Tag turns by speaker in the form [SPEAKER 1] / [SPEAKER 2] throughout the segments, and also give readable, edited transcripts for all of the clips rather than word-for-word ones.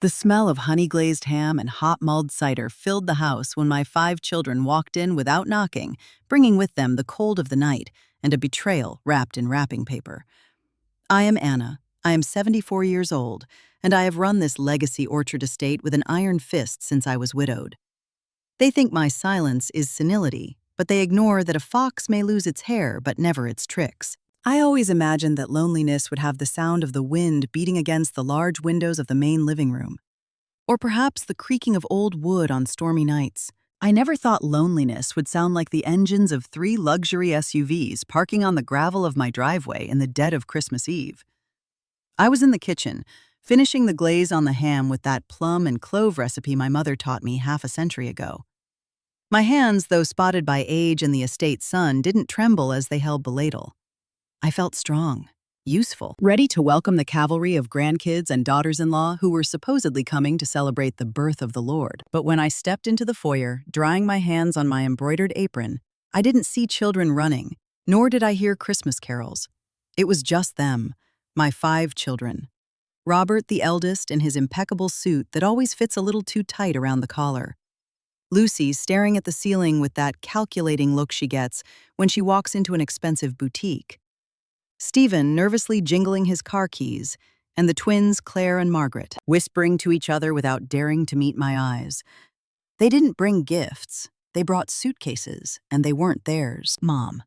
[SPEAKER 1] The smell of honey-glazed ham and hot mulled cider filled the house when my 5 children walked in without knocking, bringing with them the cold of the night and a betrayal wrapped in wrapping paper. I am Anna. I am 74 years old, and I have run this legacy orchard estate with an iron fist since I was widowed. They think my silence is senility, but they ignore that a fox may lose its hair but never its tricks. I always imagined that loneliness would have the sound of the wind beating against the large windows of the main living room, or perhaps the creaking of old wood on stormy nights. I never thought loneliness would sound like the engines of 3 luxury SUVs parking on the gravel of my driveway in the dead of Christmas Eve. I was in the kitchen, finishing the glaze on the ham with that plum and clove recipe my mother taught me half a century ago. My hands, though spotted by age and the estate sun, didn't tremble as they held the ladle. I felt strong, useful, ready to welcome the cavalry of grandkids and daughters-in-law who were supposedly coming to celebrate the birth of the Lord. But when I stepped into the foyer, drying my hands on my embroidered apron, I didn't see children running, nor did I hear Christmas carols. It was just them, my 5 children. Robert, the eldest, in his impeccable suit that always fits a little too tight around the collar. Lucy, staring at the ceiling with that calculating look she gets when she walks into an expensive boutique. Stephen, nervously jingling his car keys, and the twins Claire and Margaret, whispering to each other without daring to meet my eyes. They didn't bring gifts. They brought suitcases, and they weren't theirs, Mom.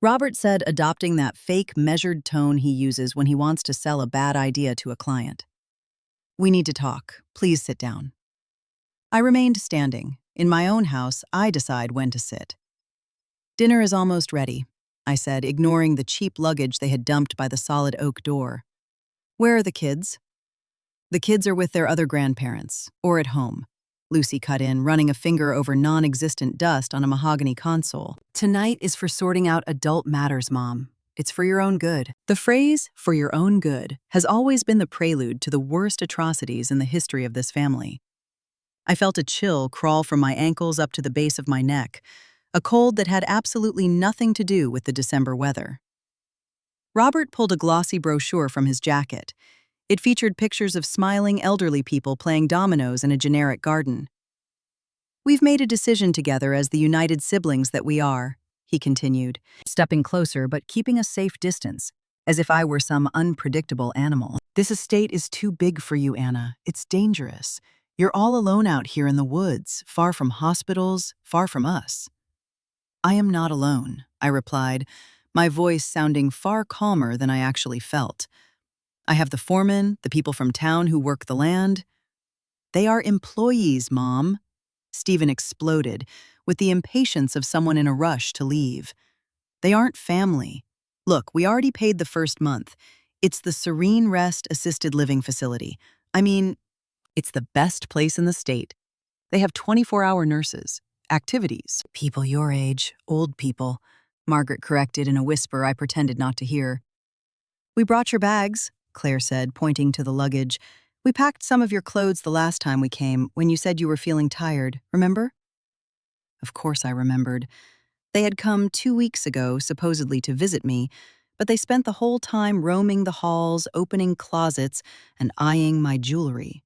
[SPEAKER 1] Robert said, adopting that fake, measured tone he uses when he wants to sell a bad idea to a client. We need to talk. Please sit down. I remained standing. In my own house, I decide when to sit. Dinner is almost ready, I said, ignoring the cheap luggage they had dumped by the solid oak door. Where are the kids? The kids are with their other grandparents, or at home. Lucy cut in, running a finger over non-existent dust on a mahogany console. Tonight is for sorting out adult matters, Mom. It's for your own good. The phrase, for your own good, has always been the prelude to the worst atrocities in the history of this family. I felt a chill crawl from my ankles up to the base of my neck, a cold that had absolutely nothing to do with the December weather. Robert pulled a glossy brochure from his jacket. It featured pictures of smiling elderly people playing dominoes in a generic garden. We've made a decision together as the united siblings that we are, he continued, stepping closer but keeping a safe distance, as if I were some unpredictable animal. This estate is too big for you, Anna. It's dangerous. You're all alone out here in the woods, far from hospitals, far from us. I am not alone, I replied, my voice sounding far calmer than I actually felt. I have the foreman, the people from town who work the land. They are employees, Mom. Stephen exploded, with the impatience of someone in a rush to leave. They aren't family. Look, we already paid the first month. It's the Serene Rest Assisted Living Facility. I mean, it's the best place in the state. They have 24-hour nurses, activities. People your age, old people, Margaret corrected in a whisper I pretended not to hear. We brought your bags, Claire said, pointing to the luggage. We packed some of your clothes the last time we came, when you said you were feeling tired, remember? Of course I remembered. They had come 2 weeks ago, supposedly to visit me, but they spent the whole time roaming the halls, opening closets, and eyeing my jewelry.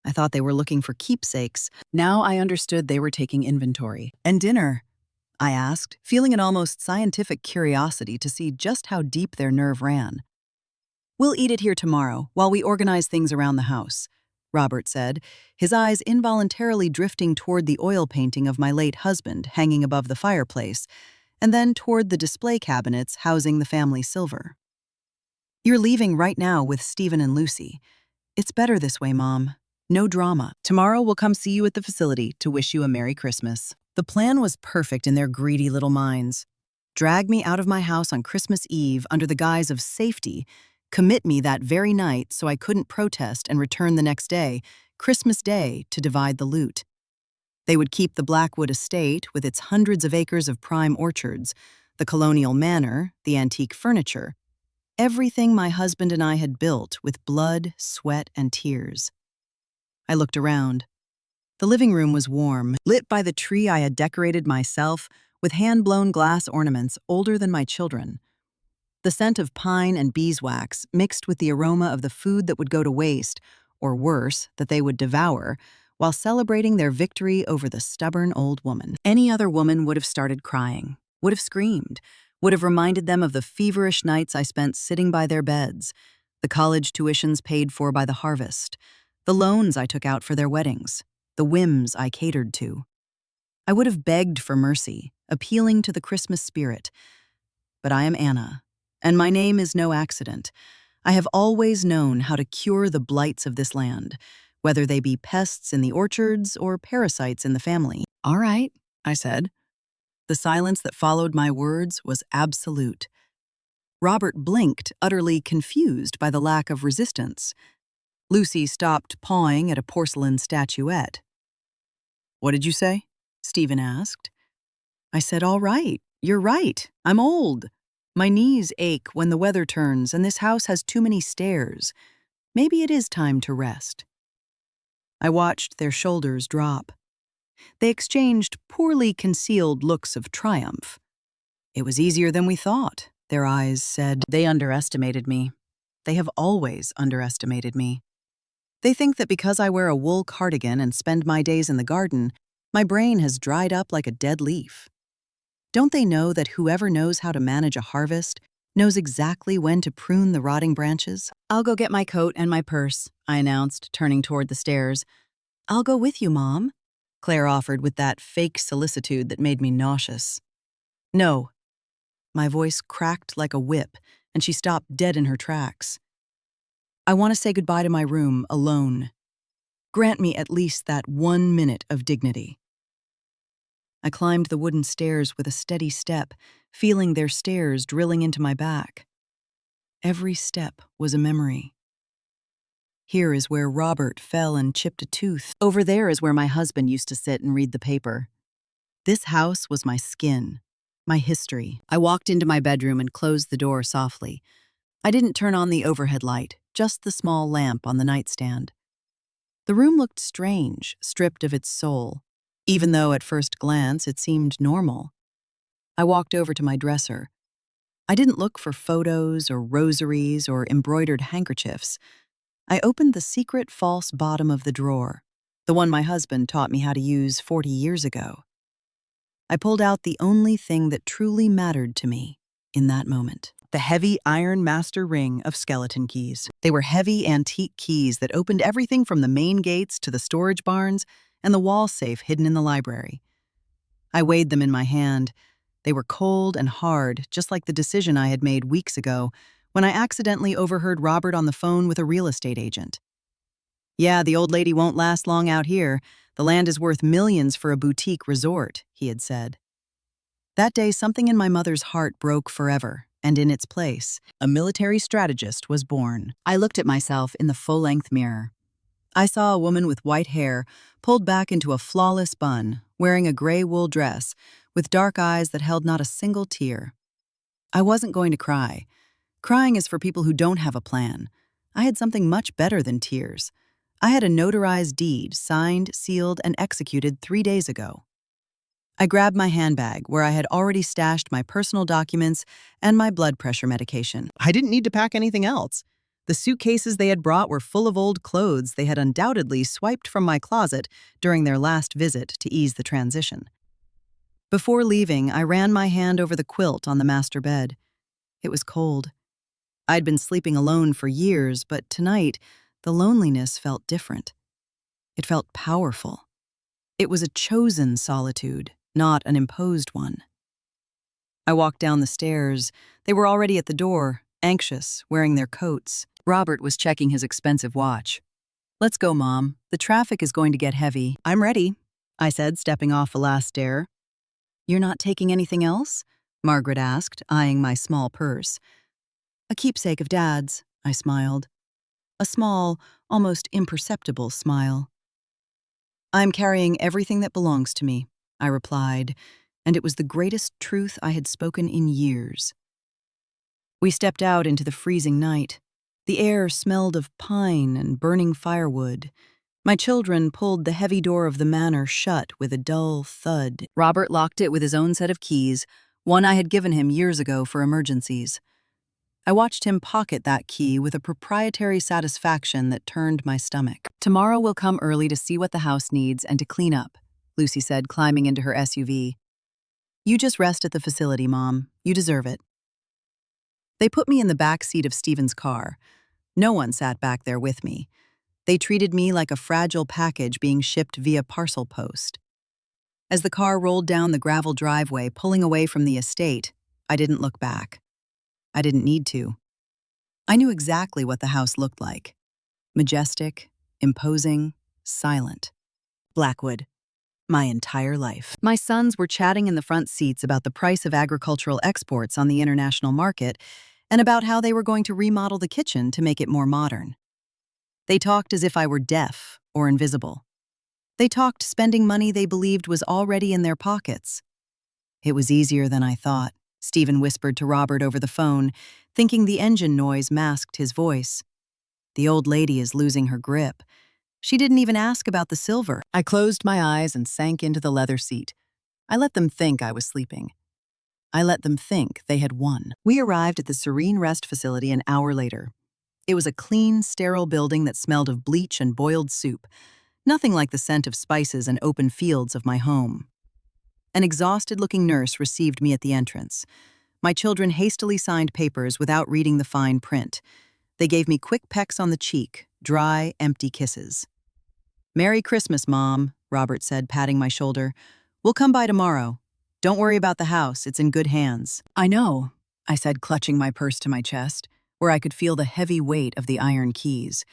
[SPEAKER 1] I thought they were looking for keepsakes. Now I understood they were taking inventory. And dinner? I asked, feeling an almost scientific curiosity to see just how deep their nerve ran. We'll eat it here tomorrow, while we organize things around the house, Robert said, his eyes involuntarily drifting toward the oil painting of my late husband hanging above the fireplace, and then toward the display cabinets housing the family silver. You're leaving right now with Stephen and Lucy. It's better this way, Mom. No drama. Tomorrow we'll come see you at the facility to wish you a Merry Christmas. The plan was perfect in their greedy little minds. Drag me out of my house on Christmas Eve under the guise of safety, commit me that very night so I couldn't protest and return the next day, Christmas Day, to divide the loot. They would keep the Blackwood estate with its hundreds of acres of prime orchards, the colonial manor, the antique furniture, everything my husband and I had built with blood, sweat, and tears. I looked around. The living room was warm, lit by the tree I had decorated myself with hand-blown glass ornaments older than my children. The scent of pine and beeswax mixed with the aroma of the food that would go to waste or worse, that they would devour, while celebrating their victory over the stubborn old woman. Any other woman would have started crying, would have screamed, would have reminded them of the feverish nights I spent sitting by their beds, the college tuitions paid for by the harvest, the loans I took out for their weddings, the whims I catered to. I would have begged for mercy, appealing to the Christmas spirit. But I am Anna, and my name is no accident. I have always known how to cure the blights of this land, whether they be pests in the orchards or parasites in the family. "All right," I said. The silence that followed my words was absolute. Robert blinked, utterly confused by the lack of resistance. Lucy stopped pawing at a porcelain statuette. "What did you say?" Stephen asked. I said, "All right, you're right. I'm old. My knees ache when the weather turns, and this house has too many stairs. Maybe it is time to rest." I watched their shoulders drop. They exchanged poorly concealed looks of triumph. "It was easier than we thought," their eyes said. They underestimated me. They have always underestimated me. They think that because I wear a wool cardigan and spend my days in the garden, my brain has dried up like a dead leaf. Don't they know that whoever knows how to manage a harvest knows exactly when to prune the rotting branches? "I'll go get my coat and my purse," I announced, turning toward the stairs. "I'll go with you, Mom," Claire offered with that fake solicitude that made me nauseous. "No." My voice cracked like a whip, and she stopped dead in her tracks. "I want to say goodbye to my room, alone. Grant me at least that 1 minute of dignity." I climbed the wooden stairs with a steady step, feeling their stairs drilling into my back. Every step was a memory. Here is where Robert fell and chipped a tooth. Over there is where my husband used to sit and read the paper. This house was my skin, my history. I walked into my bedroom and closed the door softly. I didn't turn on the overhead light, just the small lamp on the nightstand. The room looked strange, stripped of its soul, even though at first glance it seemed normal. I walked over to my dresser. I didn't look for photos or rosaries or embroidered handkerchiefs. I opened the secret false bottom of the drawer, the one my husband taught me how to use 40 years ago. I pulled out the only thing that truly mattered to me in that moment. The heavy iron master ring of skeleton keys. They were heavy antique keys that opened everything from the main gates to the storage barns and the wall safe hidden in the library. I weighed them in my hand. They were cold and hard, just like the decision I had made weeks ago when I accidentally overheard Robert on the phone with a real estate agent. "Yeah, the old lady won't last long out here. The land is worth millions for a boutique resort," he had said. That day, something in my mother's heart broke forever, and in its place, a military strategist was born. I looked at myself in the full-length mirror. I saw a woman with white hair, pulled back into a flawless bun, wearing a gray wool dress, with dark eyes that held not a single tear. I wasn't going to cry. Crying is for people who don't have a plan. I had something much better than tears. I had a notarized deed, signed, sealed, and executed 3 days ago. I grabbed my handbag, where I had already stashed my personal documents and my blood pressure medication. I didn't need to pack anything else. The suitcases they had brought were full of old clothes they had undoubtedly swiped from my closet during their last visit to ease the transition. Before leaving, I ran my hand over the quilt on the master bed. It was cold. I'd been sleeping alone for years, but tonight, the loneliness felt different. It felt powerful. It was a chosen solitude, not an imposed one. I walked down the stairs. They were already at the door, anxious, wearing their coats. Robert was checking his expensive watch. "Let's go, Mom. The traffic is going to get heavy." "I'm ready," I said, stepping off the last stair. "You're not taking anything else?" Margaret asked, eyeing my small purse. "A keepsake of Dad's," I smiled. A small, almost imperceptible smile. "I'm carrying everything that belongs to me," I replied, and it was the greatest truth I had spoken in years. We stepped out into the freezing night. The air smelled of pine and burning firewood. My children pulled the heavy door of the manor shut with a dull thud. Robert locked it with his own set of keys, one I had given him years ago for emergencies. I watched him pocket that key with a proprietary satisfaction that turned my stomach. "Tomorrow we'll come early to see what the house needs and to clean up," Lucy said, climbing into her SUV. "You just rest at the facility, Mom. You deserve it." They put me in the back seat of Stephen's car. No one sat back there with me. They treated me like a fragile package being shipped via parcel post. As the car rolled down the gravel driveway, pulling away from the estate, I didn't look back. I didn't need to. I knew exactly what the house looked like. Majestic, imposing, silent. Blackwood. My entire life. My sons were chatting in the front seats about the price of agricultural exports on the international market and about how they were going to remodel the kitchen to make it more modern. They talked as if I were deaf or invisible. They talked spending money they believed was already in their pockets. "It was easier than I thought," Stephen whispered to Robert over the phone, thinking the engine noise masked his voice. "The old lady is losing her grip. She didn't even ask about the silver." I closed my eyes and sank into the leather seat. I let them think I was sleeping. I let them think they had won. We arrived at the Serene Rest facility an hour later. It was a clean, sterile building that smelled of bleach and boiled soup, nothing like the scent of spices and open fields of my home. An exhausted-looking nurse received me at the entrance. My children hastily signed papers without reading the fine print. They gave me quick pecks on the cheek, dry, empty kisses. "Merry Christmas, Mom," Robert said, patting my shoulder. "We'll come by tomorrow. Don't worry about the house, it's in good hands." "I know," I said, clutching my purse to my chest, where I could feel the heavy weight of the iron keys.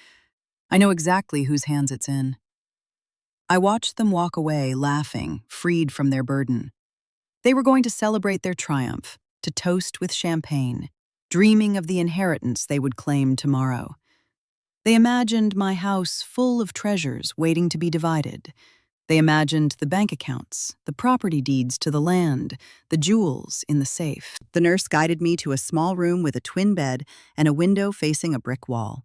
[SPEAKER 1] "I know exactly whose hands it's in." I watched them walk away, laughing, freed from their burden. They were going to celebrate their triumph, to toast with champagne, dreaming of the inheritance they would claim tomorrow. They imagined my house full of treasures waiting to be divided. They imagined the bank accounts, the property deeds to the land, the jewels in the safe. The nurse guided me to a small room with a twin bed and a window facing a brick wall.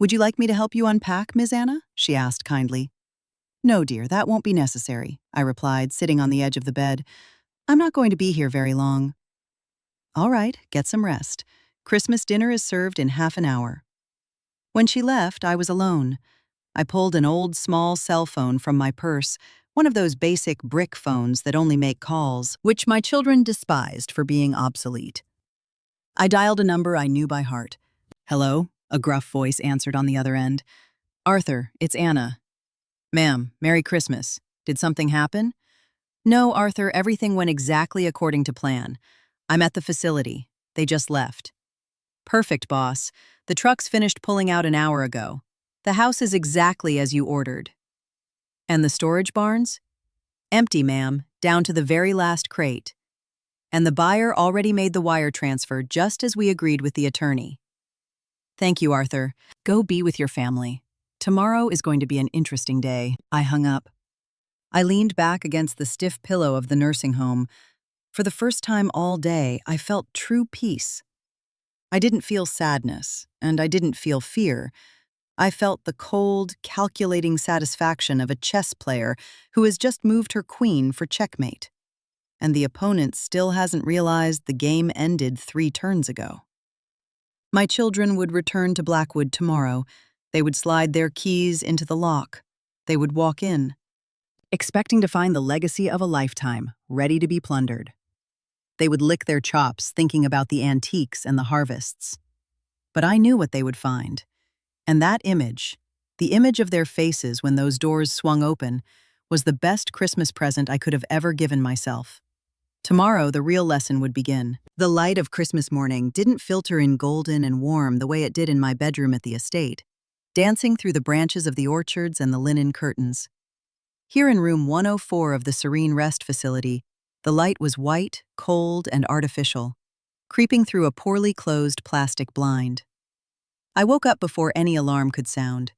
[SPEAKER 1] "Would you like me to help you unpack, Ms. Anna?" she asked kindly. "No, dear, that won't be necessary," I replied, sitting on the edge of the bed. "I'm not going to be here very long." "All right, get some rest. Christmas dinner is served in half an hour." When she left, I was alone. I pulled an old, small cell phone from my purse, one of those basic brick phones that only make calls, which my children despised for being obsolete. I dialed a number I knew by heart. "Hello?" a gruff voice answered on the other end. "Arthur, it's Anna." "Ma'am, Merry Christmas. Did something happen?" "No, Arthur, everything went exactly according to plan. I'm at the facility. They just left." "Perfect, boss. The truck's finished pulling out an hour ago. The house is exactly as you ordered." "And the storage barns?" "Empty, ma'am, down to the very last crate. And the buyer already made the wire transfer just as we agreed with the attorney." "Thank you, Arthur. Go be with your family. Tomorrow is going to be an interesting day." I hung up. I leaned back against the stiff pillow of the nursing home. For the first time all day, I felt true peace. I didn't feel sadness, and I didn't feel fear. I felt the cold, calculating satisfaction of a chess player who has just moved her queen for checkmate. And the opponent still hasn't realized the game ended 3 turns ago. My children would return to Blackwood tomorrow. They would slide their keys into the lock. They would walk in, expecting to find the legacy of a lifetime, ready to be plundered. They would lick their chops thinking about the antiques and the harvests. But I knew what they would find. And that image, the image of their faces when those doors swung open, was the best Christmas present I could have ever given myself. Tomorrow, the real lesson would begin. The light of Christmas morning didn't filter in golden and warm the way it did in my bedroom at the estate, dancing through the branches of the orchards and the linen curtains. Here in room 104 of the Serene Rest facility, the light was white, cold, and artificial, creeping through a poorly closed plastic blind. I woke up before any alarm could sound.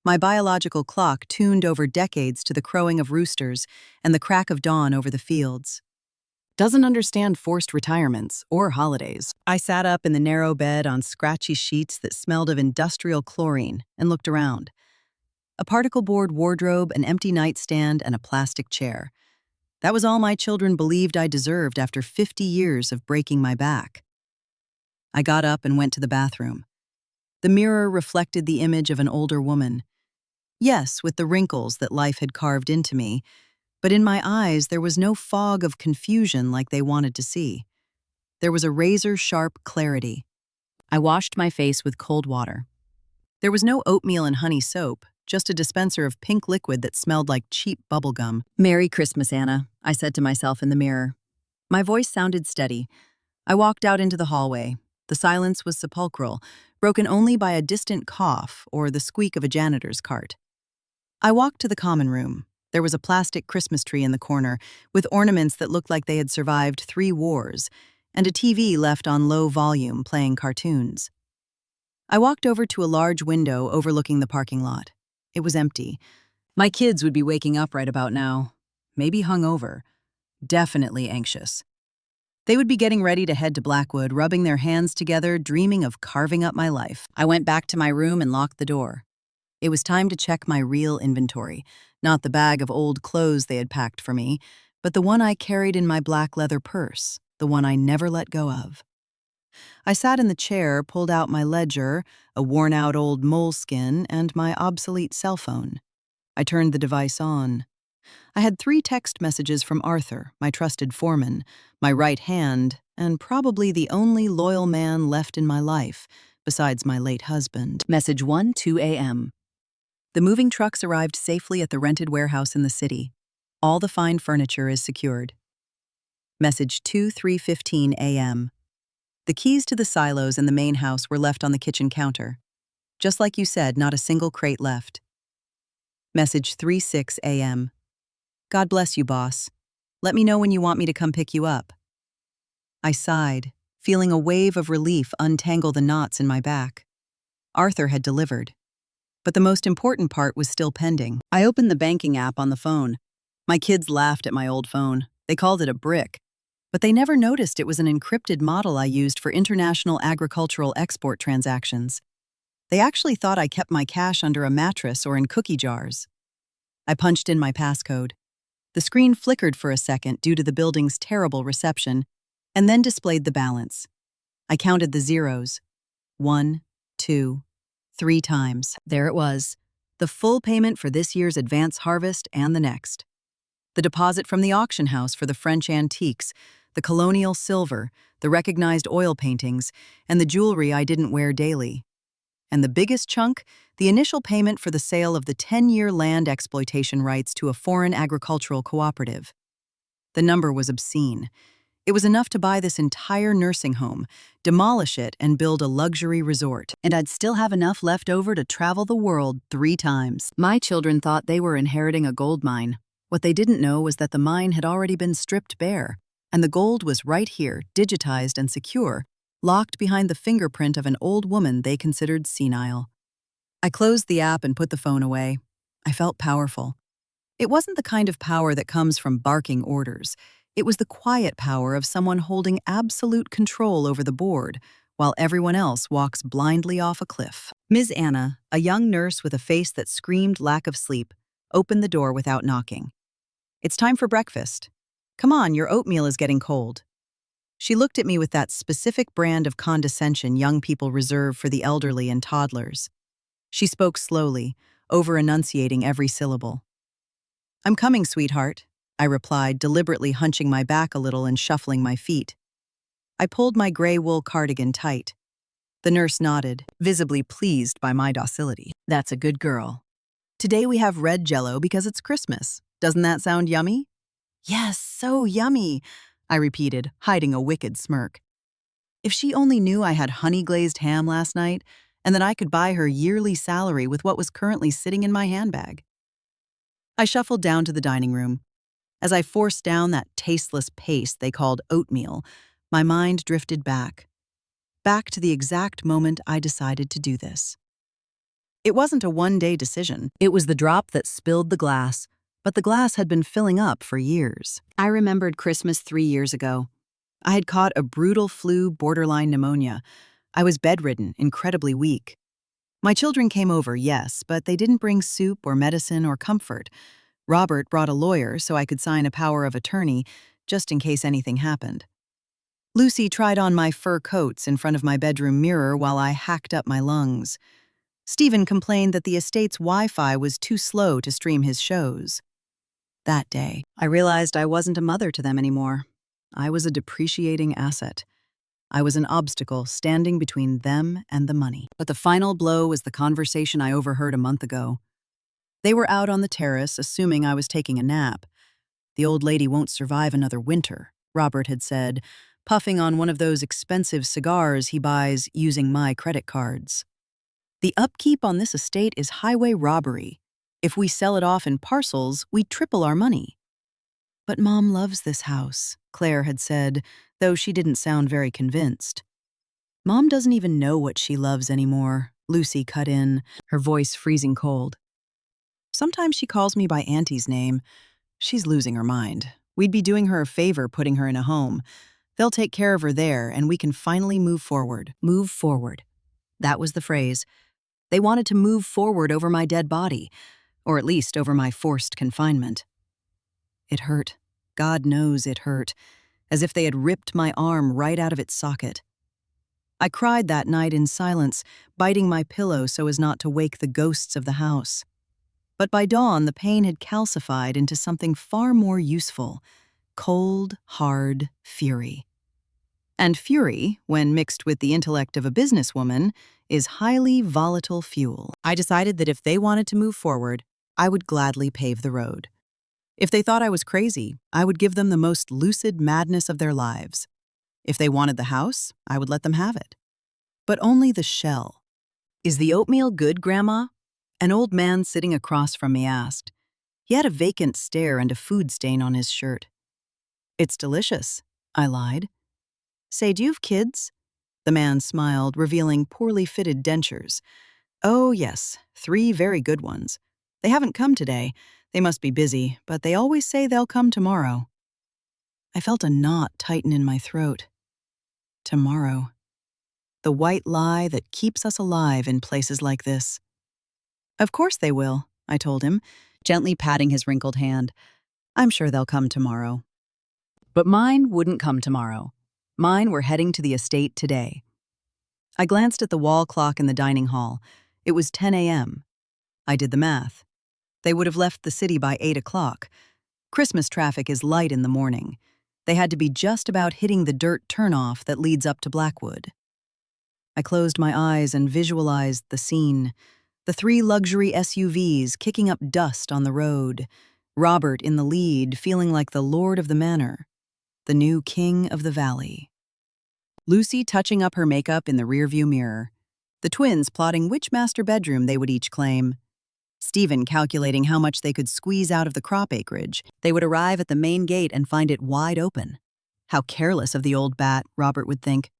[SPEAKER 1] My biological clock tuned over decades to the crowing of roosters and the crack of dawn over the fields. Doesn't understand forced retirements or holidays. I sat up in the narrow bed on scratchy sheets that smelled of industrial chlorine and looked around. A particle board wardrobe, an empty nightstand, and a plastic chair. That was all my children believed I deserved after 50 years of breaking my back. I got up and went to the bathroom. The mirror reflected the image of an older woman. Yes, with the wrinkles that life had carved into me, but in my eyes there was no fog of confusion like they wanted to see. There was a razor-sharp clarity. I washed my face with cold water. There was no oatmeal and honey soap, just a dispenser of pink liquid that smelled like cheap bubble gum. "Merry Christmas, Anna," I said to myself in the mirror. My voice sounded steady. I walked out into the hallway. The silence was sepulchral, broken only by a distant cough or the squeak of a janitor's cart. I walked to the common room. There was a plastic Christmas tree in the corner, with ornaments that looked like they had survived 3 wars, and a TV left on low volume playing cartoons. I walked over to a large window overlooking the parking lot. It was empty. My kids would be waking up right about now. Maybe hungover. Definitely anxious. They would be getting ready to head to Blackwood, rubbing their hands together, dreaming of carving up my life. I went back to my room and locked the door. It was time to check my real inventory, not the bag of old clothes they had packed for me, but the one I carried in my black leather purse, the one I never let go of. I sat in the chair, pulled out my ledger, a worn-out old moleskin, and my obsolete cell phone. I turned the device on. I had 3 text messages from Arthur, my trusted foreman, my right hand, and probably the only loyal man left in my life, besides my late husband. Message 1, 2 a.m. The moving trucks arrived safely at the rented warehouse in the city. All the fine furniture is secured. Message 2, 3:15 a.m. The keys to the silos and the main house were left on the kitchen counter. Just like you said, not a single crate left. Message 3:06 a.m. God bless you, boss. Let me know when you want me to come pick you up. I sighed, feeling a wave of relief untangle the knots in my back. Arthur had delivered. But the most important part was still pending. I opened the banking app on the phone. My kids laughed at my old phone. They called it a brick. But they never noticed it was an encrypted model I used for international agricultural export transactions. They actually thought I kept my cash under a mattress or in cookie jars. I punched in my passcode. The screen flickered for a second due to the building's terrible reception, and then displayed the balance. I counted the zeros. 1, 2, 3 times. There it was, the full payment for this year's advance harvest and the next. The deposit from the auction house for the French antiques, the colonial silver, the recognized oil paintings, and the jewelry I didn't wear daily. And the biggest chunk, the initial payment for the sale of the 10-year land exploitation rights to a foreign agricultural cooperative. The number was obscene. It was enough to buy this entire nursing home, demolish it, and build a luxury resort. And I'd still have enough left over to travel the world 3 times. My children thought they were inheriting a gold mine. What they didn't know was that the mine had already been stripped bare, and the gold was right here, digitized and secure, locked behind the fingerprint of an old woman they considered senile. I closed the app and put the phone away. I felt powerful. It wasn't the kind of power that comes from barking orders. It was the quiet power of someone holding absolute control over the board, while everyone else walks blindly off a cliff. Ms. Anna, a young nurse with a face that screamed lack of sleep, opened the door without knocking. "It's time for breakfast. Come on, your oatmeal is getting cold." She looked at me with that specific brand of condescension young people reserve for the elderly and toddlers. She spoke slowly, over-enunciating every syllable. "I'm coming, sweetheart," I replied, deliberately hunching my back a little and shuffling my feet. I pulled my gray wool cardigan tight. The nurse nodded, visibly pleased by my docility. "That's a good girl. Today we have red Jell-O because it's Christmas. Doesn't that sound yummy?" "Yes, so yummy," I repeated, hiding a wicked smirk. If she only knew I had honey-glazed ham last night, and that I could buy her yearly salary with what was currently sitting in my handbag. I shuffled down to the dining room. As I forced down that tasteless paste they called oatmeal, my mind drifted back to the exact moment I decided to do this. It wasn't a one-day decision. It was the drop that spilled the glass, but the glass had been filling up for years. I remembered Christmas 3 years ago. I had caught a brutal flu, borderline pneumonia. I was bedridden, incredibly weak. My children came over, yes, but they didn't bring soup or medicine or comfort. Robert brought a lawyer so I could sign a power of attorney, just in case anything happened. Lucy tried on my fur coats in front of my bedroom mirror while I hacked up my lungs. Stephen complained that the estate's Wi-Fi was too slow to stream his shows. That day, I realized I wasn't a mother to them anymore. I was a depreciating asset. I was an obstacle standing between them and the money. But the final blow was the conversation I overheard a month ago. They were out on the terrace, assuming I was taking a nap. "The old lady won't survive another winter," Robert had said, puffing on one of those expensive cigars he buys using my credit cards. "The upkeep on this estate is highway robbery. If we sell it off in parcels, we triple our money." "But Mom loves this house," Claire had said, though she didn't sound very convinced. "Mom doesn't even know what she loves anymore," Lucy cut in, her voice freezing cold. "Sometimes she calls me by Auntie's name. She's losing her mind. We'd be doing her a favor putting her in a home. They'll take care of her there, and we can finally move forward." Move forward. That was the phrase. They wanted to move forward over my dead body, or at least over my forced confinement. It hurt. God knows it hurt, as if they had ripped my arm right out of its socket. I cried that night in silence, biting my pillow so as not to wake the ghosts of the house. But by dawn, the pain had calcified into something far more useful: cold, hard fury. And fury, when mixed with the intellect of a businesswoman, is highly volatile fuel. I decided that if they wanted to move forward, I would gladly pave the road. If they thought I was crazy, I would give them the most lucid madness of their lives. If they wanted the house, I would let them have it. But only the shell. "Is the oatmeal good, Grandma?" An old man sitting across from me asked. He had a vacant stare and a food stain on his shirt. "It's delicious," I lied. "Say, do you have kids?" The man smiled, revealing poorly fitted dentures. "Oh, yes, 3 very good ones. They haven't come today. They must be busy, but they always say they'll come tomorrow." I felt a knot tighten in my throat. Tomorrow. The white lie that keeps us alive in places like this. "Of course they will," I told him, gently patting his wrinkled hand. "I'm sure they'll come tomorrow." But mine wouldn't come tomorrow. Mine were heading to the estate today. I glanced at the wall clock in the dining hall. It was 10 a.m. I did the math. They would have left the city by 8 o'clock. Christmas traffic is light in the morning. They had to be just about hitting the dirt turnoff that leads up to Blackwood. I closed my eyes and visualized the scene. The 3 luxury SUVs kicking up dust on the road. Robert in the lead, feeling like the lord of the manor. The new king of the valley. Lucy touching up her makeup in the rearview mirror. The twins plotting which master bedroom they would each claim. Stephen calculating how much they could squeeze out of the crop acreage. They would arrive at the main gate and find it wide open. How careless of the old bat, Robert would think.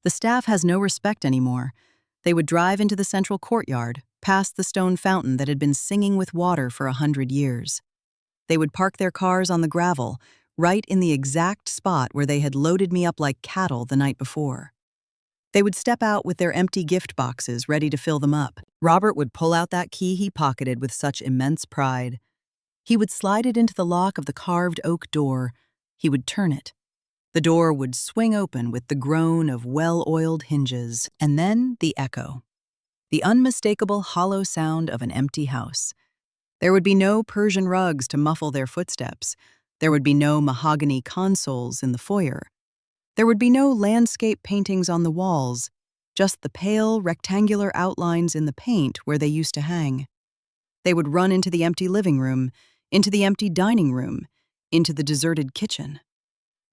[SPEAKER 1] The staff has no respect anymore. They would drive into the central courtyard, past the stone fountain that had been singing with water for 100 years. They would park their cars on the gravel, right in the exact spot where they had loaded me up like cattle the night before. They would step out with their empty gift boxes ready to fill them up. Robert would pull out that key he pocketed with such immense pride. He would slide it into the lock of the carved oak door. He would turn it. The door would swing open with the groan of well-oiled hinges, and then the echo. The unmistakable hollow sound of an empty house. There would be no Persian rugs to muffle their footsteps. There would be no mahogany consoles in the foyer. There would be no landscape paintings on the walls, just the pale, rectangular outlines in the paint where they used to hang. They would run into the empty living room, into the empty dining room, into the deserted kitchen.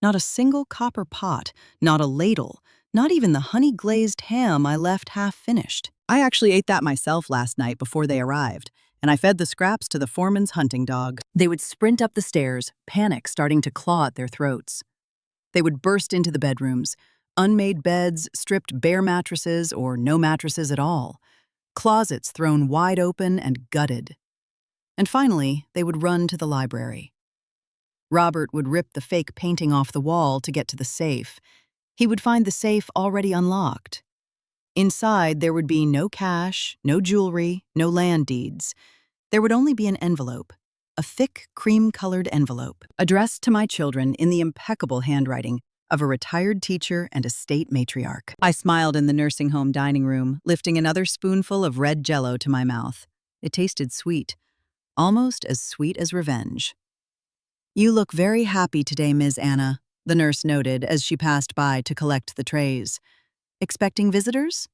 [SPEAKER 1] Not a single copper pot, not a ladle, not even the honey-glazed ham I left half-finished. I actually ate that myself last night before they arrived, and I fed the scraps to the foreman's hunting dog. They would sprint up the stairs, panic starting to claw at their throats. They would burst into the bedrooms, unmade beds, stripped bare mattresses or no mattresses at all, closets thrown wide open and gutted. And finally, they would run to the library. Robert would rip the fake painting off the wall to get to the safe. He would find the safe already unlocked. Inside, there would be no cash, no jewelry, no land deeds. There would only be an envelope, a thick, cream-colored envelope, addressed to my children in the impeccable handwriting of a retired teacher and a state matriarch. I smiled in the nursing home dining room, lifting another spoonful of red Jell-O to my mouth. It tasted sweet, almost as sweet as revenge. "You look very happy today, Ms. Anna," the nurse noted as she passed by to collect the trays. "Expecting visitors?"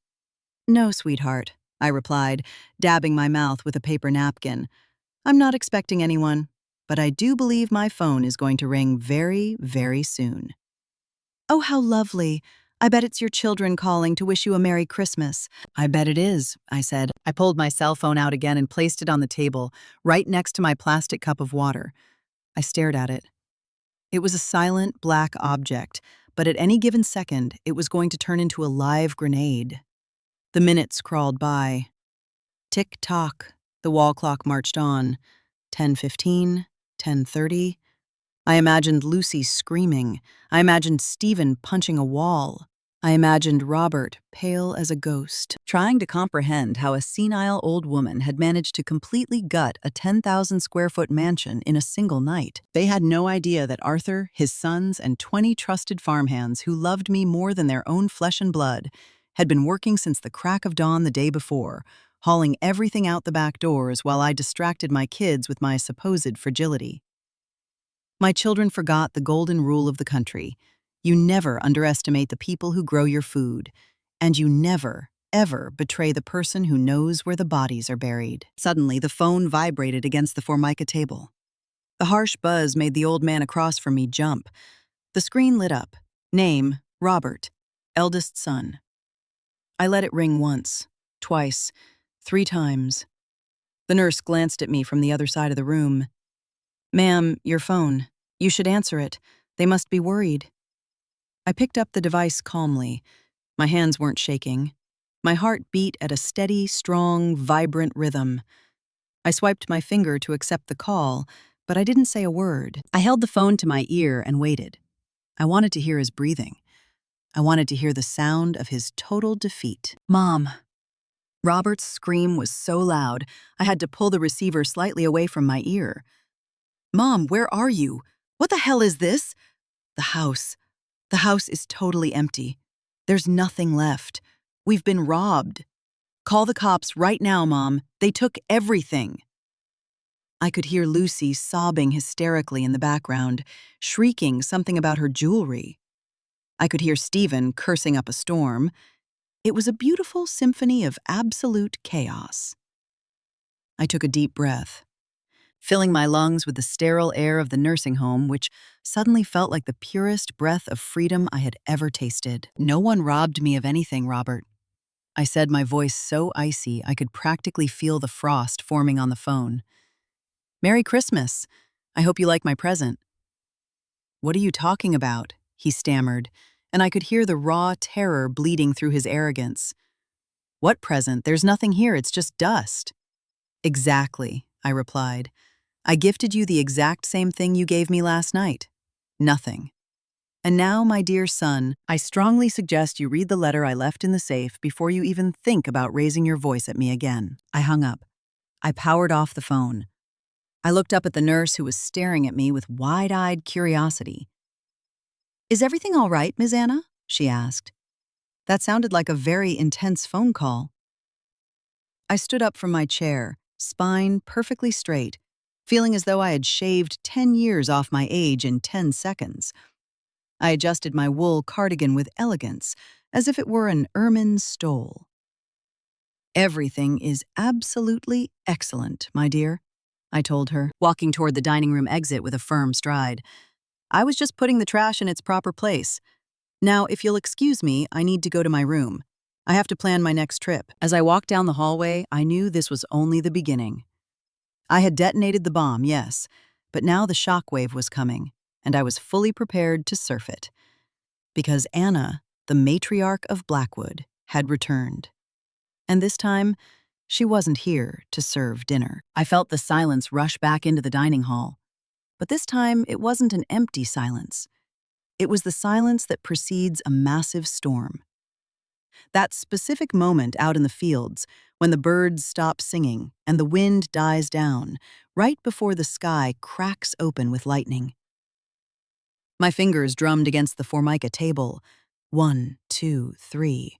[SPEAKER 1] "No, sweetheart," I replied, dabbing my mouth with a paper napkin. "I'm not expecting anyone, but I do believe my phone is going to ring very, very soon." "Oh, how lovely. I bet it's your children calling to wish you a Merry Christmas." "I bet it is," I said. I pulled my cell phone out again and placed it on the table, right next to my plastic cup of water. I stared at it. It was a silent, black object, but at any given second, it was going to turn into a live grenade. The minutes crawled by. Tick-tock, the wall clock marched on. 10:15, 10:30. I imagined Lucy screaming. I imagined Stephen punching a wall. I imagined Robert, pale as a ghost, trying to comprehend how a senile old woman had managed to completely gut a 10,000-square-foot mansion in a single night. They had no idea that Arthur, his sons, and 20 trusted farmhands who loved me more than their own flesh and blood had been working since the crack of dawn the day before, hauling everything out the back doors while I distracted my kids with my supposed fragility. My children forgot the golden rule of the country. You never underestimate the people who grow your food, and you never, ever betray the person who knows where the bodies are buried. Suddenly, the phone vibrated against the Formica table. The harsh buzz made the old man across from me jump. The screen lit up. Name, Robert. Eldest son. I let it ring once, twice, 3 times. The nurse glanced at me from the other side of the room. "Ma'am, your phone. You should answer it. They must be worried." I picked up the device calmly. My hands weren't shaking. My heart beat at a steady, strong, vibrant rhythm. I swiped my finger to accept the call, but I didn't say a word. I held the phone to my ear and waited. I wanted to hear his breathing. I wanted to hear the sound of his total defeat. "Mom." Robert's scream was so loud, I had to pull the receiver slightly away from my ear. "Mom, where are you? What the hell is this?" "The house. The house is totally empty. There's nothing left. We've been robbed. Call the cops right now, Mom. They took everything." I could hear Lucy sobbing hysterically in the background, shrieking something about her jewelry. I could hear Stephen cursing up a storm. It was a beautiful symphony of absolute chaos. I took a deep breath, filling my lungs with the sterile air of the nursing home, which suddenly felt like the purest breath of freedom I had ever tasted. "No one robbed me of anything, Robert," I said, my voice so icy I could practically feel the frost forming on the phone. "Merry Christmas. I hope you like my present." "What are you talking about?" he stammered, and I could hear the raw terror bleeding through his arrogance. "What present? There's nothing here, it's just dust." "Exactly," I replied. "I gifted you the exact same thing you gave me last night. Nothing. And now, my dear son, I strongly suggest you read the letter I left in the safe before you even think about raising your voice at me again." I hung up. I powered off the phone. I looked up at the nurse who was staring at me with wide-eyed curiosity. "Is everything all right, Ms. Anna?" she asked. That sounded like a very intense phone call. I stood up from my chair, spine perfectly straight, feeling as though I had shaved 10 years off my age in 10 seconds. I adjusted my wool cardigan with elegance, as if it were an ermine stole. "Everything is absolutely excellent, my dear," I told her, walking toward the dining room exit with a firm stride. "I was just putting the trash in its proper place. Now, if you'll excuse me, I need to go to my room. I have to plan my next trip." As I walked down the hallway, I knew this was only the beginning. I had detonated the bomb, yes, but now the shockwave was coming, and I was fully prepared to surf it. Because Anna, the matriarch of Blackwood, had returned. And this time, she wasn't here to serve dinner. I felt the silence rush back into the dining hall. But this time, it wasn't an empty silence. It was the silence that precedes a massive storm. That specific moment out in the fields, when the birds stop singing and the wind dies down, right before the sky cracks open with lightning. My fingers drummed against the Formica table. 1, 2, 3.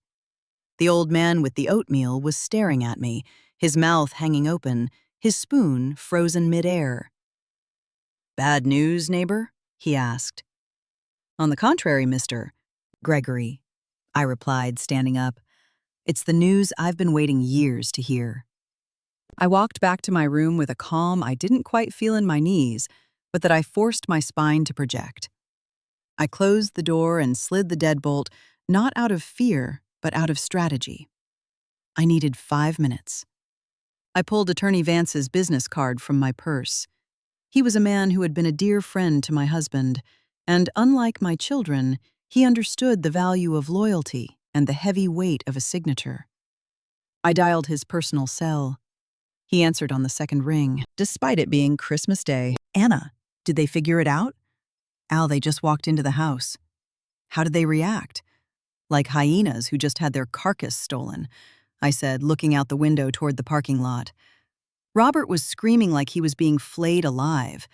[SPEAKER 1] The old man with the oatmeal was staring at me, his mouth hanging open, his spoon frozen midair. "Bad news, neighbor?" he asked. "On the contrary, Mr. Gregory," I replied, standing up. "It's the news I've been waiting years to hear." I walked back to my room with a calm I didn't quite feel in my knees, but that I forced my spine to project. I closed the door and slid the deadbolt, not out of fear, but out of strategy. I needed 5 minutes. I pulled Attorney Vance's business card from my purse. He was a man who had been a dear friend to my husband, and unlike my children, he understood the value of loyalty and the heavy weight of a signature. I dialed his personal cell. He answered on the second ring, despite it being Christmas Day. "Anna, did they figure it out?" "Al, they just walked into the house." "How did they react?" "Like hyenas who just had their carcass stolen," I said, looking out the window toward the parking lot. "Robert was screaming like he was being flayed alive.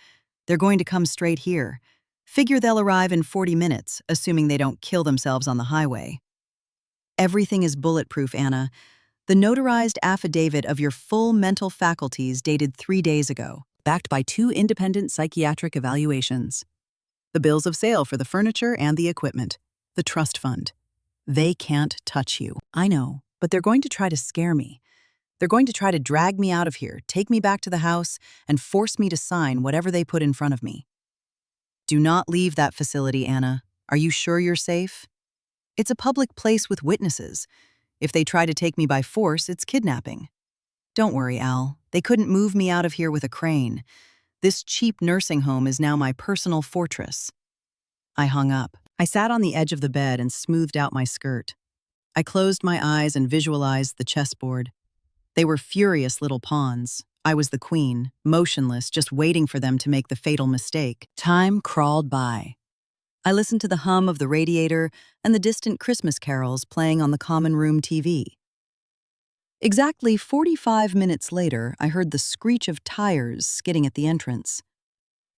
[SPEAKER 1] They're going to come straight here. Figure they'll arrive in 40 minutes, assuming they don't kill themselves on the highway." "Everything is bulletproof, Anna. The notarized affidavit of your full mental faculties dated 3 days ago, backed by 2 independent psychiatric evaluations. The bills of sale for the furniture and the equipment. The trust fund. They can't touch you. I know, but they're going to try to scare me. They're going to try to drag me out of here, take me back to the house, and force me to sign whatever they put in front of me." "Do not leave that facility, Anna. Are you sure you're safe?" "It's a public place with witnesses. If they try to take me by force, it's kidnapping." "Don't worry, Al. They couldn't move me out of here with a crane. This cheap nursing home is now my personal fortress." I hung up. I sat on the edge of the bed and smoothed out my skirt. I closed my eyes and visualized the chessboard. They were furious little pawns. I was the queen, motionless, just waiting for them to make the fatal mistake. Time crawled by. I listened to the hum of the radiator and the distant Christmas carols playing on the common room TV. Exactly 45 minutes later, I heard the screech of tires skidding at the entrance.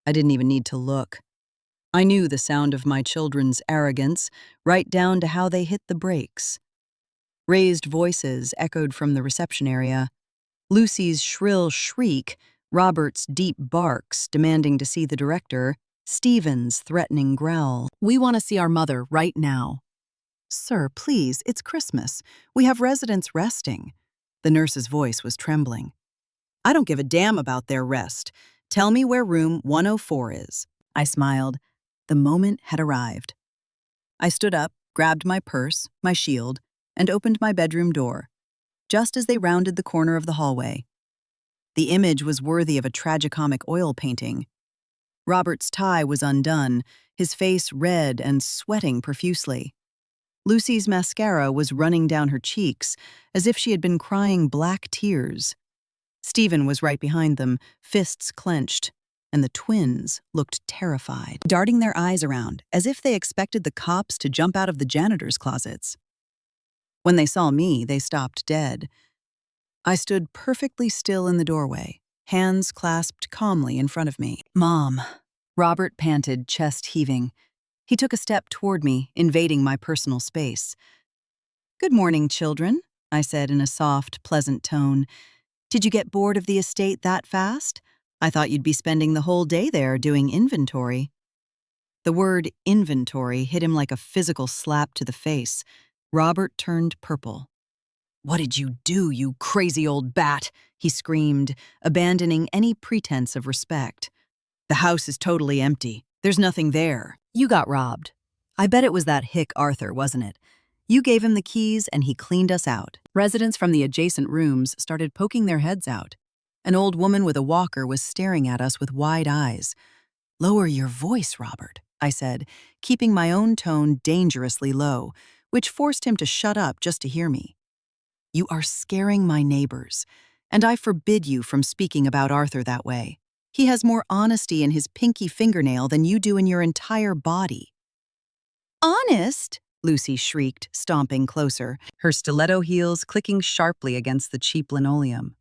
[SPEAKER 1] I didn't even need to look. I knew the sound of my children's arrogance, right down to how they hit the brakes. Raised voices echoed from the reception area. Lucy's shrill shriek, Robert's deep barks demanding to see the director, Stephen's threatening growl. "We want to see our mother right now." "Sir, please, it's Christmas. We have residents resting." The nurse's voice was trembling. "I don't give a damn about their rest. Tell me where room 104 is." I smiled. The moment had arrived. I stood up, grabbed my purse, my shield, and opened my bedroom door, just as they rounded the corner of the hallway. The image was worthy of a tragicomic oil painting. Robert's tie was undone, his face red and sweating profusely. Lucy's mascara was running down her cheeks, as if she had been crying black tears. Stephen was right behind them, fists clenched, and the twins looked terrified, darting their eyes around, as if they expected the cops to jump out of the janitor's closets. When they saw me, they stopped dead. I stood perfectly still in the doorway, hands clasped calmly in front of me. "Mom," Robert panted, chest heaving. He took a step toward me, invading my personal space. "Good morning, children," I said in a soft, pleasant tone. "Did you get bored of the estate that fast? I thought you'd be spending the whole day there doing inventory." The word inventory hit him like a physical slap to the face. Robert turned purple. "What did you do, you crazy old bat?" he screamed, abandoning any pretense of respect. "The house is totally empty. There's nothing there." "You got robbed. I bet it was that hick Arthur, wasn't it? You gave him the keys and he cleaned us out." Residents from the adjacent rooms started poking their heads out. An old woman with a walker was staring at us with wide eyes. "Lower your voice, Robert," I said, keeping my own tone dangerously low, which forced him to shut up just to hear me. "You are scaring my neighbors, and I forbid you from speaking about Arthur that way. He has more honesty in his pinky fingernail than you do in your entire body." "Honest?" Lucy shrieked, stomping closer, her stiletto heels clicking sharply against the cheap linoleum.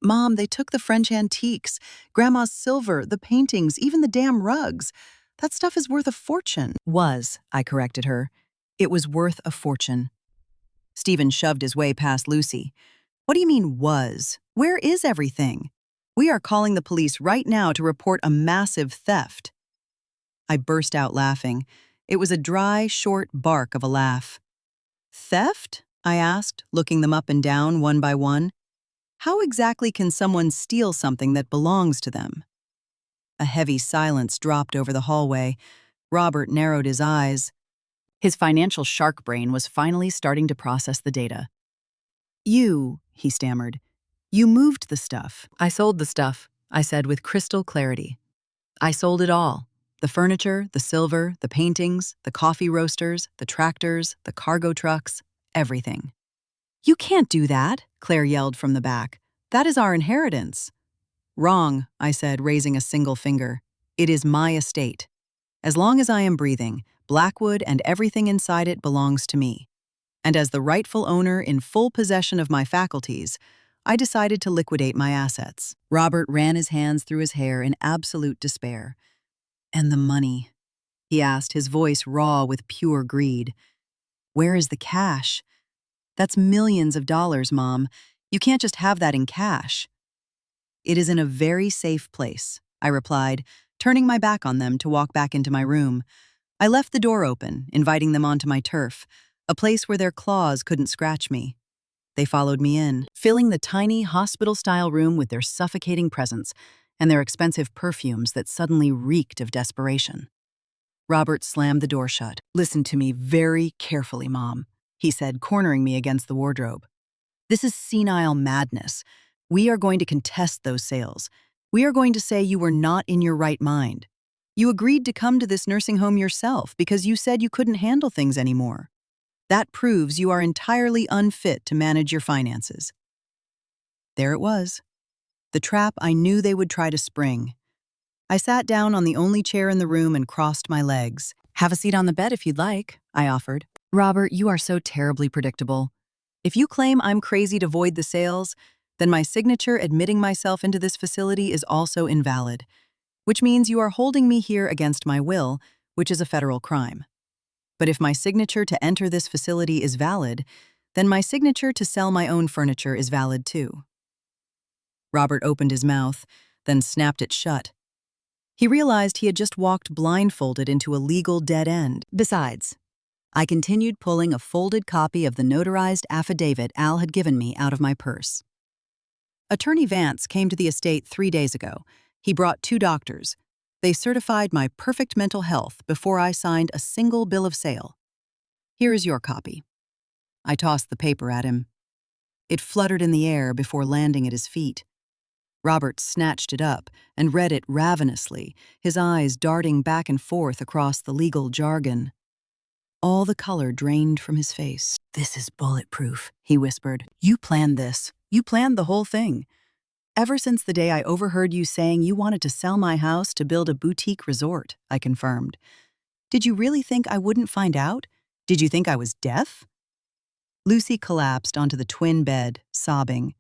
[SPEAKER 1] "Mom, they took the French antiques, Grandma's silver, the paintings, even the damn rugs. That stuff is worth a fortune. Was, I corrected her. It was worth a fortune. Stephen shoved his way past Lucy. What do you mean, was? Where is everything? We are calling the police right now to report a massive theft. I burst out laughing. It was a dry, short bark of a laugh. Theft? I asked, looking them up and down one by one. How exactly can someone steal something that belongs to them? A heavy silence dropped over the hallway. Robert narrowed his eyes. His financial shark brain was finally starting to process the data. You, he stammered. You moved the stuff. I sold the stuff, I said with crystal clarity. I sold it all. The furniture, the silver, the paintings, the coffee roasters, the tractors, the cargo trucks, everything. You can't do that, Claire yelled from the back. That is our inheritance. Wrong, I said, raising a single finger. It is my estate. As long as I am breathing, Blackwood and everything inside it belongs to me. And as the rightful owner in full possession of my faculties, I decided to liquidate my assets. Robert ran his hands through his hair in absolute despair. And the money? He asked, his voice raw with pure greed. Where is the cash? That's millions of dollars, Mom. You can't just have that in cash. It is in a very safe place, I replied, turning my back on them to walk back into my room. I left the door open, inviting them onto my turf, a place where their claws couldn't scratch me. They followed me in, filling the tiny hospital-style room with their suffocating presence and their expensive perfumes that suddenly reeked of desperation. Robert slammed the door shut. Listen to me very carefully, Mom, he said, cornering me against the wardrobe. This is senile madness. We are going to contest those sales. We are going to say you were not in your right mind. You agreed to come to this nursing home yourself because you said you couldn't handle things anymore. That proves you are entirely unfit to manage your finances. There it was. The trap I knew they would try to spring. I sat down on the only chair in the room and crossed my legs. Have a seat on the bed if you'd like, I offered. Robert, you are so terribly predictable. If you claim I'm crazy to void the sales, then my signature admitting myself into this facility is also invalid, which means you are holding me here against my will, which is a federal crime. But if my signature to enter this facility is valid, then my signature to sell my own furniture is valid too. Robert opened his mouth, then snapped it shut. He realized he had just walked blindfolded into a legal dead end. Besides, I continued pulling a folded copy of the notarized affidavit Al had given me out of my purse. Attorney Vance came to the estate 3 days ago. He brought 2 doctors. They certified my perfect mental health before I signed a single bill of sale. Here is your copy. I tossed the paper at him. It fluttered in the air before landing at his feet. Robert snatched it up and read it ravenously, his eyes darting back and forth across the legal jargon. All the color drained from his face. This is bulletproof, he whispered. You planned this. You planned the whole thing. Ever since the day I overheard you saying you wanted to sell my house to build a boutique resort, I confirmed. Did you really think I wouldn't find out? Did you think I was deaf? Lucy collapsed onto the twin bed, sobbing.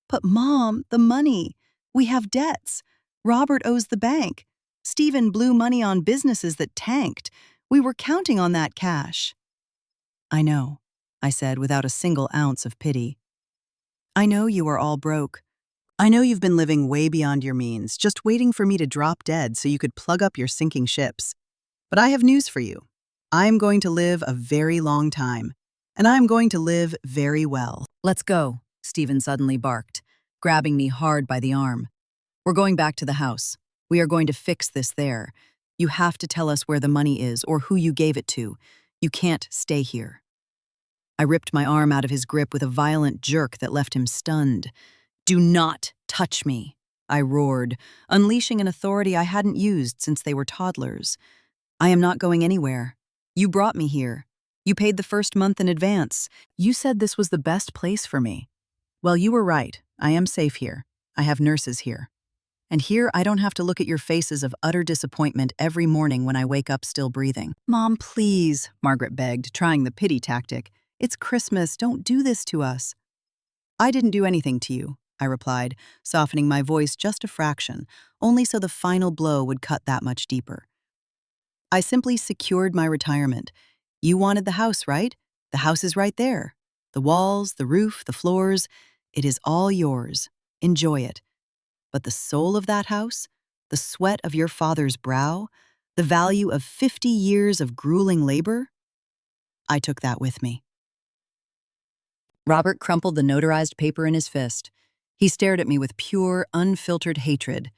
[SPEAKER 1] But Mom, the money. We have debts. Robert owes the bank. Stephen blew money on businesses that tanked. We were counting on that cash. I know, I said without a single ounce of pity. I know you are all broke. I know you've been living way beyond your means, just waiting for me to drop dead so you could plug up your sinking ships. But I have news for you. I am going to live a very long time, and I am going to live very well. Let's go, Stephen suddenly barked, grabbing me hard by the arm. We're going back to the house. We are going to fix this there. You have to tell us where the money is or who you gave it to. You can't stay here. I ripped my arm out of his grip with a violent jerk that left him stunned. Do not touch me, I roared, unleashing an authority I hadn't used since they were toddlers. I am not going anywhere. You brought me here. You paid the first month in advance. You said this was the best place for me. Well, you were right. I am safe here. I have nurses here. And here I don't have to look at your faces of utter disappointment every morning when I wake up still breathing. Mom, please, Margaret begged, trying the pity tactic. It's Christmas. Don't do this to us. I didn't do anything to you, I replied, softening my voice just a fraction, only so the final blow would cut that much deeper. I simply secured my retirement. You wanted the house, right? The house is right there. The walls, the roof, the floors, it is all yours. Enjoy it. But the soul of that house, the sweat of your father's brow, the value of 50 years of grueling labor, I took that with me. Robert crumpled the notarized paper in his fist. He stared at me with pure, unfiltered hatred.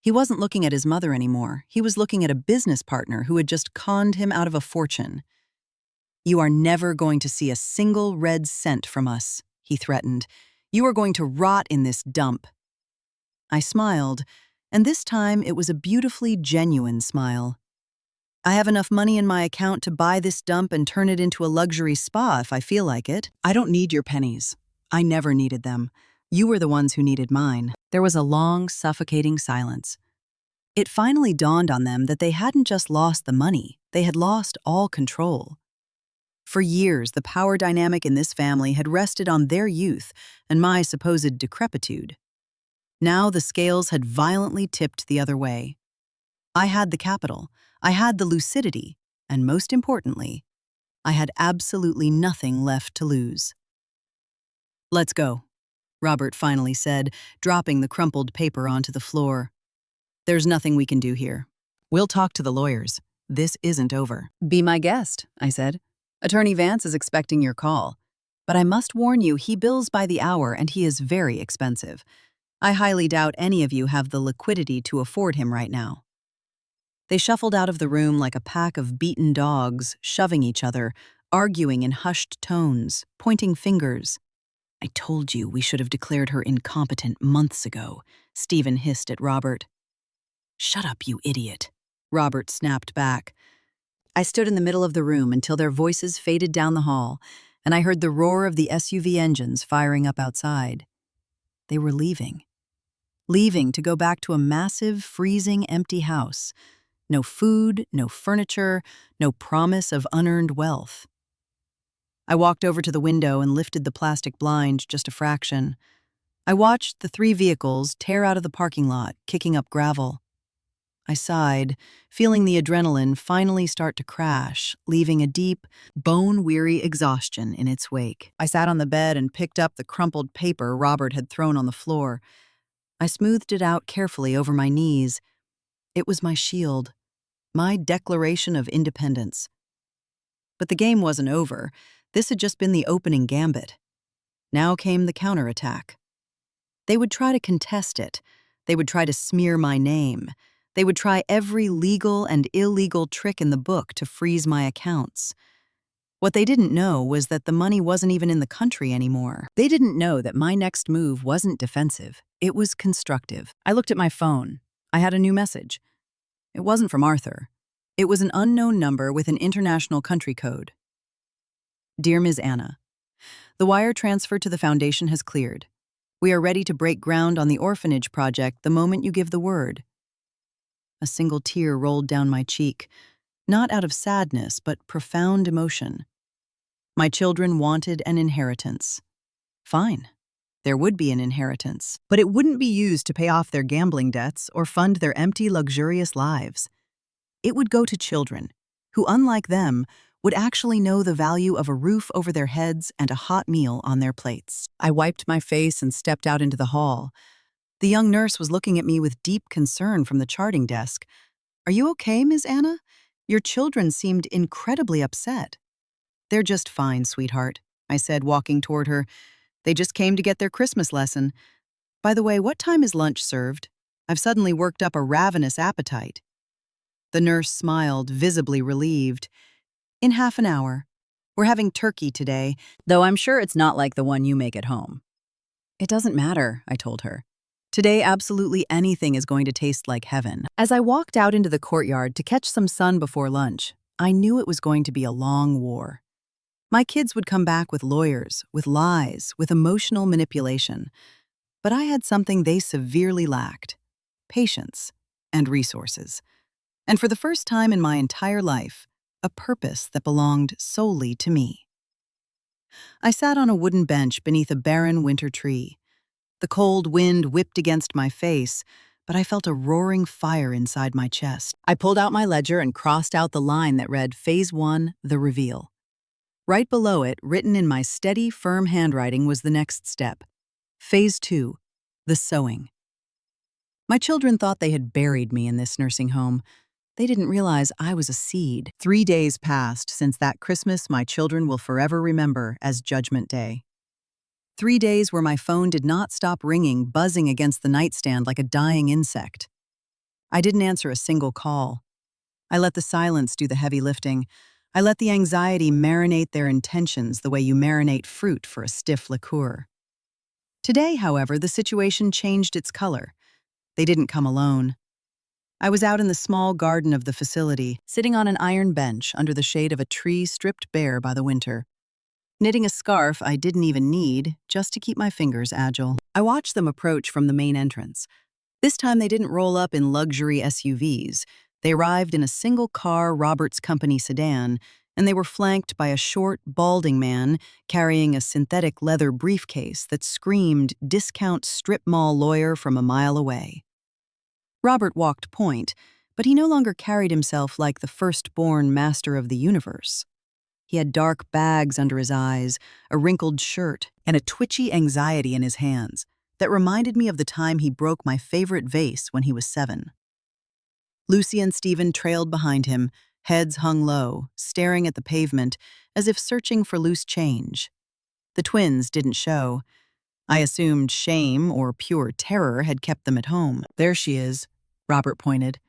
[SPEAKER 1] He wasn't looking at his mother anymore. He was looking at a business partner who had just conned him out of a fortune. "You are never going to see a single red cent from us," he threatened. "You are going to rot in this dump." I smiled, and this time it was a beautifully genuine smile. "I have enough money in my account to buy this dump and turn it into a luxury spa if I feel like it. I don't need your pennies. I never needed them. You were the ones who needed mine." There was a long, suffocating silence. It finally dawned on them that they hadn't just lost the money, they had lost all control. For years, the power dynamic in this family had rested on their youth and my supposed decrepitude. Now the scales had violently tipped the other way. I had the capital, I had the lucidity, and most importantly, I had absolutely nothing left to lose. "Let's go," Robert finally said, dropping the crumpled paper onto the floor. "There's nothing we can do here. We'll talk to the lawyers. This isn't over." "Be my guest," I said. "Attorney Vance is expecting your call. But I must warn you, he bills by the hour and he is very expensive. I highly doubt any of you have the liquidity to afford him right now." They shuffled out of the room like a pack of beaten dogs, shoving each other, arguing in hushed tones, pointing fingers. "I told you we should have declared her incompetent months ago," Stephen hissed at Robert. "Shut up, you idiot," Robert snapped back. I stood in the middle of the room until their voices faded down the hall, and I heard the roar of the SUV engines firing up outside. They were leaving. Leaving to go back to a massive, freezing, empty house. No food, no furniture, no promise of unearned wealth. I walked over to the window and lifted the plastic blind just a fraction. I watched the 3 vehicles tear out of the parking lot, kicking up gravel. I sighed, feeling the adrenaline finally start to crash, leaving a deep, bone-weary exhaustion in its wake. I sat on the bed and picked up the crumpled paper Robert had thrown on the floor. I smoothed it out carefully over my knees. It was my shield, my declaration of independence. But the game wasn't over. This had just been the opening gambit. Now came the counterattack. They would try to contest it. They would try to smear my name. They would try every legal and illegal trick in the book to freeze my accounts. What they didn't know was that the money wasn't even in the country anymore. They didn't know that my next move wasn't defensive. It was constructive. I looked at my phone. I had a new message. It wasn't from Arthur. It was an unknown number with an international country code. "Dear Ms. Anna, the wire transfer to the foundation has cleared. We are ready to break ground on the orphanage project the moment you give the word." A single tear rolled down my cheek, not out of sadness, but profound emotion. My children wanted an inheritance. Fine. There would be an inheritance, but it wouldn't be used to pay off their gambling debts or fund their empty, luxurious lives. It would go to children, who, unlike them, would actually know the value of a roof over their heads and a hot meal on their plates. I wiped my face and stepped out into the hall. The young nurse was looking at me with deep concern from the charting desk. "Are you okay, Ms. Anna? Your children seemed incredibly upset." "They're just fine, sweetheart," I said, walking toward her. "They just came to get their Christmas lesson. By the way, what time is lunch served? I've suddenly worked up a ravenous appetite." The nurse smiled, visibly relieved. "In half an hour. We're having turkey today, though I'm sure it's not like the one you make at home." "It doesn't matter," I told her. "Today, absolutely anything is going to taste like heaven." As I walked out into the courtyard to catch some sun before lunch, I knew it was going to be a long war. My kids would come back with lawyers, with lies, with emotional manipulation. But I had something they severely lacked: patience and resources. And for the first time in my entire life, a purpose that belonged solely to me. I sat on a wooden bench beneath a barren winter tree. The cold wind whipped against my face, but I felt a roaring fire inside my chest. I pulled out my ledger and crossed out the line that read Phase 1, the reveal. Right below it, written in my steady, firm handwriting, was the next step. Phase 2, the sewing. My children thought they had buried me in this nursing home. They didn't realize I was a seed. 3 days passed since that Christmas my children will forever remember as Judgment Day. 3 days where my phone did not stop ringing, buzzing against the nightstand like a dying insect. I didn't answer a single call. I let the silence do the heavy lifting. I let the anxiety marinate their intentions the way you marinate fruit for a stiff liqueur. Today, however, the situation changed its color. They didn't come alone. I was out in the small garden of the facility, sitting on an iron bench under the shade of a tree stripped bare by the winter, knitting a scarf I didn't even need just to keep my fingers agile. I watched them approach from the main entrance. This time they didn't roll up in luxury SUVs. They arrived in a single-car Roberts Company sedan, and they were flanked by a short, balding man carrying a synthetic leather briefcase that screamed discount strip mall lawyer from a mile away. Robert walked point, but he no longer carried himself like the firstborn master of the universe. He had dark bags under his eyes, a wrinkled shirt, and a twitchy anxiety in his hands that reminded me of the time he broke my favorite vase when he was 7. Lucy and Stephen trailed behind him, heads hung low, staring at the pavement as if searching for loose change. The twins didn't show. I assumed shame or pure terror had kept them at home. "There she is," Robert pointed.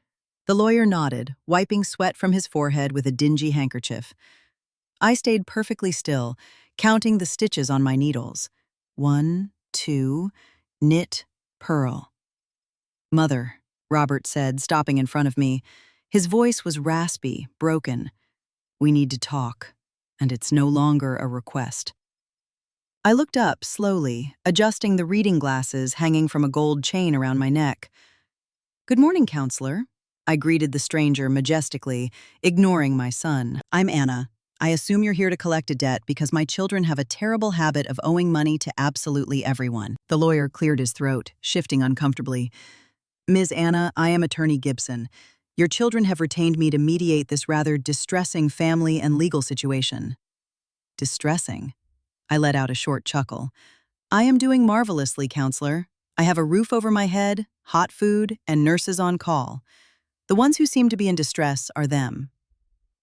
[SPEAKER 1] The lawyer nodded, wiping sweat from his forehead with a dingy handkerchief. I stayed perfectly still, counting the stitches on my needles. 1, 2, knit, purl. "Mother," Robert said, stopping in front of me. His voice was raspy, broken. "We need to talk, and it's no longer a request." I looked up slowly, adjusting the reading glasses hanging from a gold chain around my neck. "Good morning, counselor." I greeted the stranger majestically, ignoring my son. "I'm Anna. I assume you're here to collect a debt because my children have a terrible habit of owing money to absolutely everyone." The lawyer cleared his throat, shifting uncomfortably. "Ms. Anna, I am Attorney Gibson. Your children have retained me to mediate this rather distressing family and legal situation." "Distressing?" I let out a short chuckle. "I am doing marvelously, counselor. I have a roof over my head, hot food, and nurses on call. The ones who seem to be in distress are them."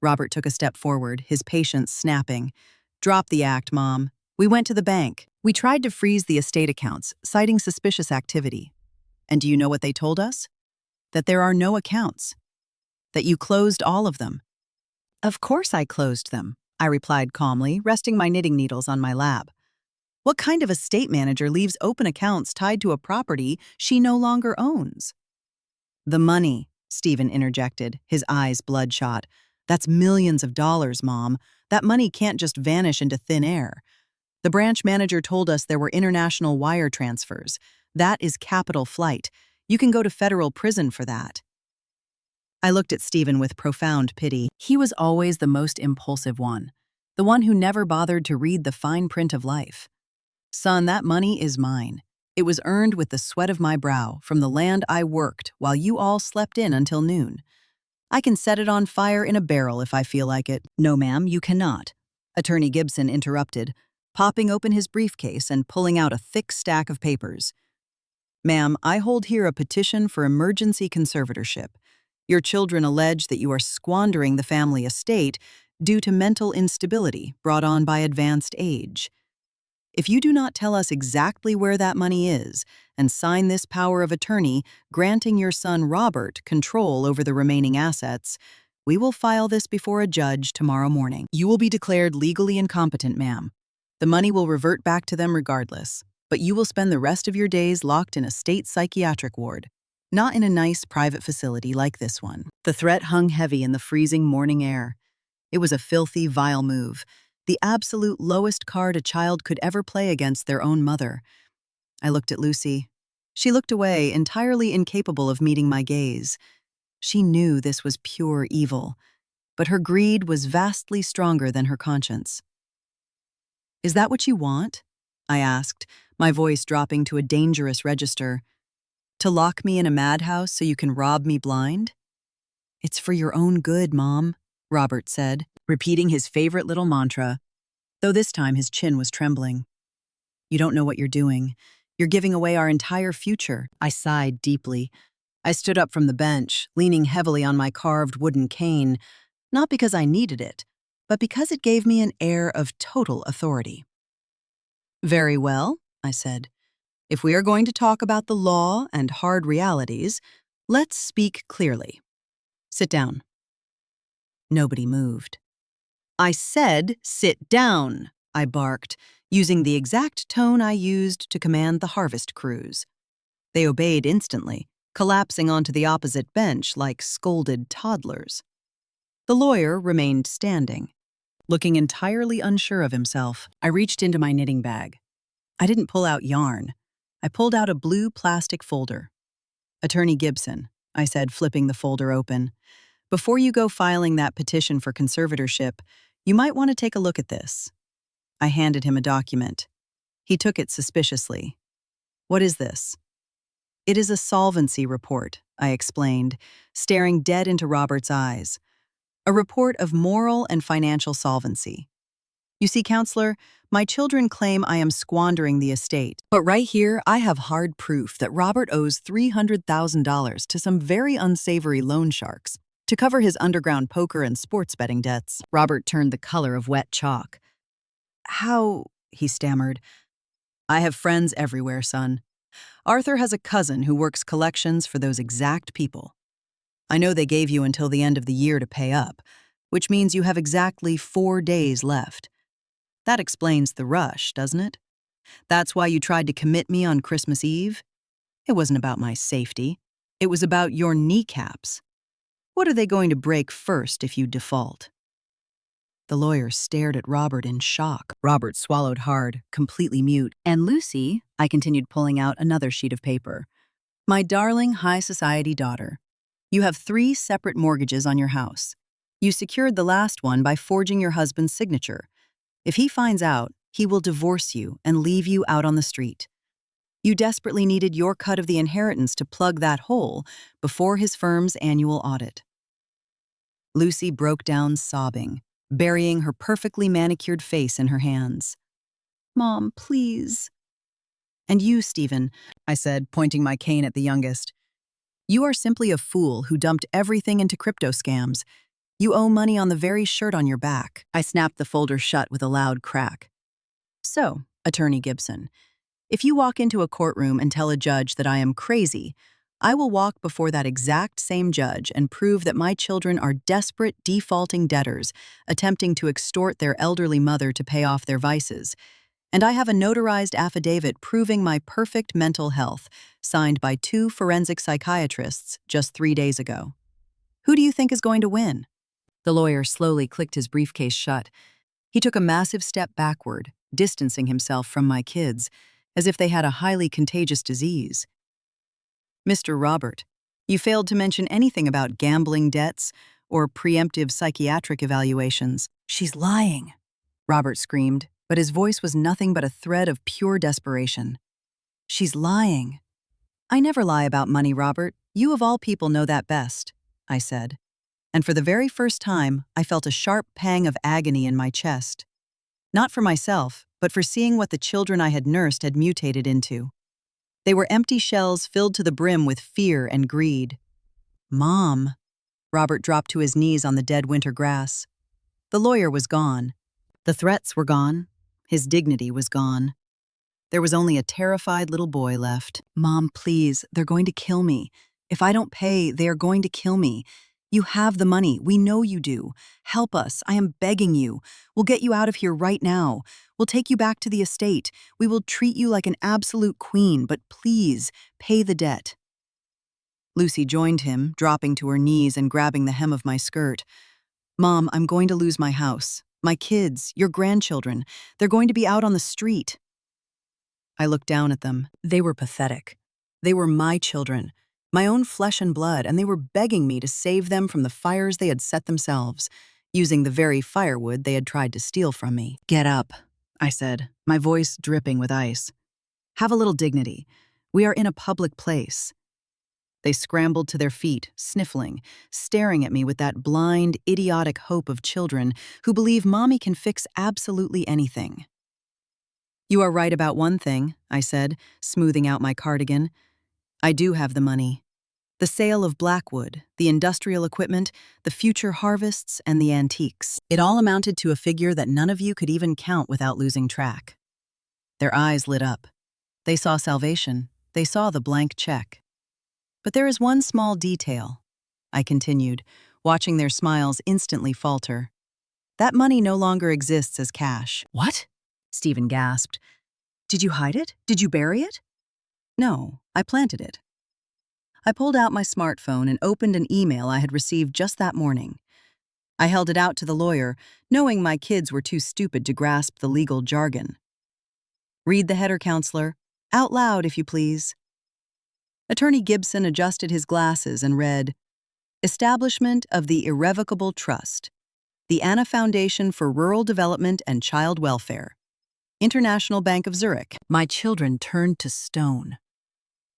[SPEAKER 1] Robert took a step forward, his patience snapping. "Drop the act, Mom. We went to the bank. We tried to freeze the estate accounts, citing suspicious activity. And do you know what they told us? That there are no accounts. That you closed all of them." "Of course I closed them," I replied calmly, resting my knitting needles on my lap. "What kind of estate manager leaves open accounts tied to a property she no longer owns?" "The money," Stephen interjected, his eyes bloodshot. "That's millions of dollars, Mom. That money can't just vanish into thin air. The branch manager told us there were international wire transfers. That is capital flight. You can go to federal prison for that." I looked at Stephen with profound pity. He was always the most impulsive one, the one who never bothered to read the fine print of life. "Son, that money is mine. It was earned with the sweat of my brow from the land I worked while you all slept in until noon. I can set it on fire in a barrel if I feel like it." "No, ma'am, you cannot," Attorney Gibson interrupted, popping open his briefcase and pulling out a thick stack of papers. "Ma'am, I hold here a petition for emergency conservatorship. Your children allege that you are squandering the family estate due to mental instability brought on by advanced age. If you do not tell us exactly where that money is and sign this power of attorney granting your son Robert control over the remaining assets, we will file this before a judge tomorrow morning. You will be declared legally incompetent, ma'am. The money will revert back to them regardless, but you will spend the rest of your days locked in a state psychiatric ward. Not in a nice private facility like this one." The threat hung heavy in the freezing morning air. It was a filthy, vile move, the absolute lowest card a child could ever play against their own mother. I looked at Lucy. She looked away, entirely incapable of meeting my gaze. She knew this was pure evil, but her greed was vastly stronger than her conscience. "Is that what you want?" I asked, my voice dropping to a dangerous register. To lock me in a madhouse so you can rob me blind? It's for your own good, Mom, Robert said, repeating his favorite little mantra, though this time his chin was trembling. You don't know what you're doing. You're giving away our entire future. I sighed deeply. I stood up from the bench, leaning heavily on my carved wooden cane, not because I needed it, but because it gave me an air of total authority. Very well, I said. If we are going to talk about the law and hard realities, let's speak clearly. Sit down. Nobody moved. I said, sit down, I barked, using the exact tone I used to command the harvest crews. They obeyed instantly, collapsing onto the opposite bench like scolded toddlers. The lawyer remained standing, looking entirely unsure of himself. I reached into my knitting bag. I didn't pull out yarn. I pulled out a blue plastic folder. Attorney Gibson, I said, flipping the folder open. Before you go filing that petition for conservatorship, you might want to take a look at this. I handed him a document. He took it suspiciously. What is this? It is a solvency report, I explained, staring dead into Robert's eyes. A report of moral and financial solvency. You see, counselor, my children claim I am squandering the estate. But right here, I have hard proof that Robert owes $300,000 to some very unsavory loan sharks to cover his underground poker and sports betting debts. Robert turned the color of wet chalk. How? He stammered. I have friends everywhere, son. Arthur has a cousin who works collections for those exact people. I know they gave you until the end of the year to pay up, which means you have exactly 4 days left. That explains the rush, doesn't it? That's why you tried to commit me on Christmas Eve? It wasn't about my safety. It was about your kneecaps. What are they going to break first if you default? The lawyer stared at Robert in shock. Robert swallowed hard, completely mute. And Lucy, I continued, pulling out another sheet of paper. My darling high society daughter, you have 3 separate mortgages on your house. You secured the last one by forging your husband's signature. If he finds out, he will divorce you and leave you out on the street. You desperately needed your cut of the inheritance to plug that hole before his firm's annual audit. Lucy broke down sobbing, burying her perfectly manicured face in her hands. Mom, please. And you, Stephen, I said, pointing my cane at the youngest. You are simply a fool who dumped everything into crypto scams. You owe money on the very shirt on your back. I snapped the folder shut with a loud crack. So, Attorney Gibson, if you walk into a courtroom and tell a judge that I am crazy, I will walk before that exact same judge and prove that my children are desperate, defaulting debtors attempting to extort their elderly mother to pay off their vices. And I have a notarized affidavit proving my perfect mental health, signed by 2 forensic psychiatrists just 3 days ago. Who do you think is going to win? The lawyer slowly clicked his briefcase shut. He took a massive step backward, distancing himself from my kids, as if they had a highly contagious disease. Mr. Robert, you failed to mention anything about gambling debts or preemptive psychiatric evaluations. She's lying, Robert screamed, but his voice was nothing but a thread of pure desperation. She's lying. I never lie about money, Robert. You of all people know that best, I said. And for the very first time, I felt a sharp pang of agony in my chest. Not for myself, but for seeing what the children I had nursed had mutated into. They were empty shells filled to the brim with fear and greed. Mom. Robert dropped to his knees on the dead winter grass. The lawyer was gone. The threats were gone. His dignity was gone. There was only a terrified little boy left. Mom, please, they're going to kill me. If I don't pay, they are going to kill me. You have the money. We know you do. Help us. I am begging you. We'll get you out of here right now. We'll take you back to the estate. We will treat you like an absolute queen, but please, pay the debt. Lucy joined him, dropping to her knees and grabbing the hem of my skirt. Mom, I'm going to lose my house. My kids, your grandchildren, they're going to be out on the street. I looked down at them. They were pathetic. They were my children, my own flesh and blood, and they were begging me to save them from the fires they had set themselves, using the very firewood they had tried to steal from me. Get up, I said, my voice dripping with ice. Have a little dignity. We are in a public place. They scrambled to their feet, sniffling, staring at me with that blind, idiotic hope of children who believe mommy can fix absolutely anything. "You are right about one thing," I said, smoothing out my cardigan. "I do have the money. The sale of Blackwood, the industrial equipment, the future harvests, and the antiques. It all amounted to a figure that none of you could even count without losing track." Their eyes lit up. They saw salvation. They saw the blank check. "But there is one small detail," I continued, watching their smiles instantly falter. "That money no longer exists as cash." "What?" Stephen gasped. "Did you hide it? Did you bury it?" "No, I planted it." I pulled out my smartphone and opened an email I had received just that morning. I held it out to the lawyer, knowing my kids were too stupid to grasp the legal jargon. "Read the header, counselor. Out loud, if you please." Attorney Gibson adjusted his glasses and read, "Establishment of the Irrevocable Trust, the Anna Foundation for Rural Development and Child Welfare, International Bank of Zurich." My children turned to stone.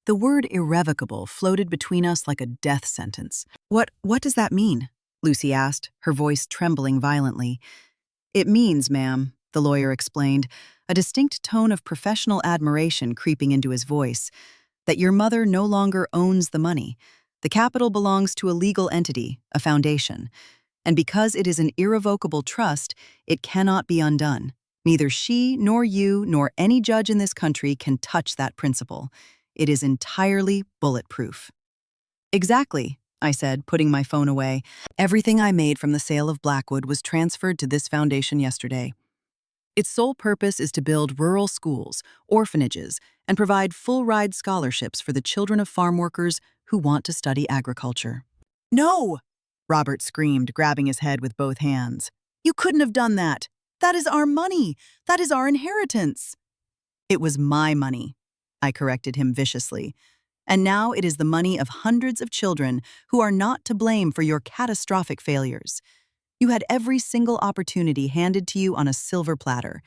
[SPEAKER 1] The word irrevocable floated between us like a death sentence. What does that mean?" Lucy asked, her voice trembling violently. "It means, ma'am," the lawyer explained, a distinct tone of professional admiration creeping into his voice, "that your mother no longer owns the money. The capital belongs to a legal entity, a foundation. And because it is an irrevocable trust, it cannot be undone. Neither she, nor you, nor any judge in this country can touch that principle. It is entirely bulletproof." "Exactly," I said, putting my phone away. "Everything I made from the sale of Blackwood was transferred to this foundation yesterday. Its sole purpose is to build rural schools, orphanages, and provide full-ride scholarships for the children of farm workers who want to study agriculture." "No!" Robert screamed, grabbing his head with both hands. "You couldn't have done that. That is our money. That is our inheritance." "It was my money," I corrected him viciously. "And now it is the money of hundreds of children who are not to blame for your catastrophic failures. You had every single opportunity handed to you on a silver platter.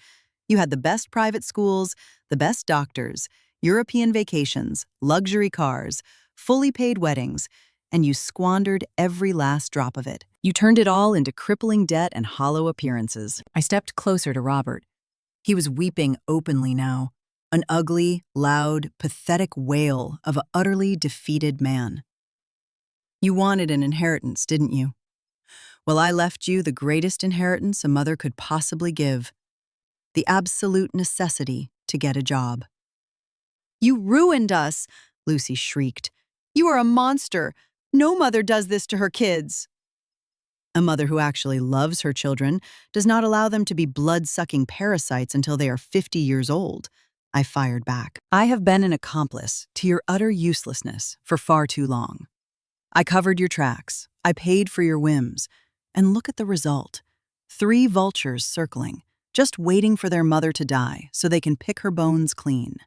[SPEAKER 1] You had the best private schools, the best doctors, European vacations, luxury cars, fully paid weddings, and you squandered every last drop of it. You turned it all into crippling debt and hollow appearances." I stepped closer to Robert. He was weeping openly now, an ugly, loud, pathetic wail of an utterly defeated man. "You wanted an inheritance, didn't you? Well, I left you the greatest inheritance a mother could possibly give, the absolute necessity to get a job." "You ruined us," Lucy shrieked. "You are a monster. No mother does this to her kids." "A mother who actually loves her children does not allow them to be blood-sucking parasites until they are 50 years old," I fired back. "I have been an accomplice to your utter uselessness for far too long. I covered your tracks. I paid for your whims. And look at the result. 3 vultures circling, just waiting for their mother to die so they can pick her bones clean.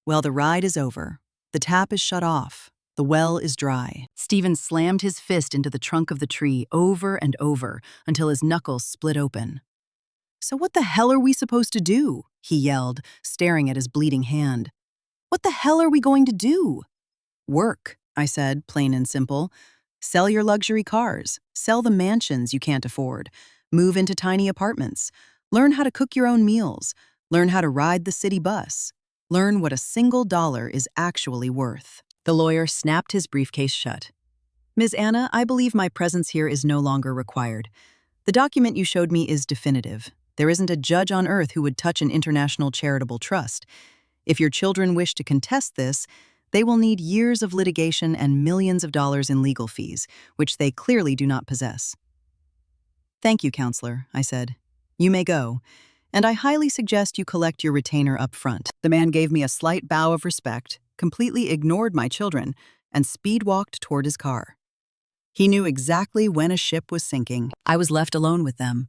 [SPEAKER 1] Well, the ride is over. The tap is shut off. The well is dry." Stephen slammed his fist into the trunk of the tree over and over until his knuckles split open. "So what the hell are we supposed to do?" he yelled, staring at his bleeding hand. "What the hell are we going to do?" "Work," I said, plain and simple. "Sell your luxury cars. Sell the mansions you can't afford. Move into tiny apartments. Learn how to cook your own meals. Learn how to ride the city bus. Learn what a single dollar is actually worth." The lawyer snapped his briefcase shut. "Ms. Anna, I believe my presence here is no longer required. The document you showed me is definitive. There isn't a judge on earth who would touch an international charitable trust. If your children wish to contest this, they will need years of litigation and millions of dollars in legal fees, which they clearly do not possess." "Thank you, counselor," I said. "You may go, and I highly suggest you collect your retainer up front." The man gave me a slight bow of respect, completely ignored my children, and speed-walked toward his car. He knew exactly when a ship was sinking. I was left alone with them.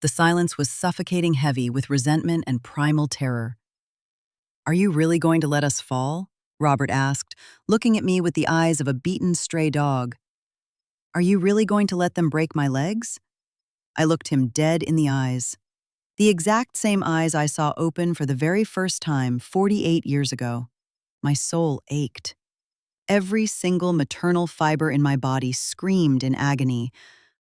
[SPEAKER 1] The silence was suffocating heavy with resentment and primal terror. "Are you really going to let us fall?" Robert asked, looking at me with the eyes of a beaten stray dog. "Are you really going to let them break my legs?" I looked him dead in the eyes. The exact same eyes I saw open for the very first time 48 years ago. My soul ached. Every single maternal fiber in my body screamed in agony.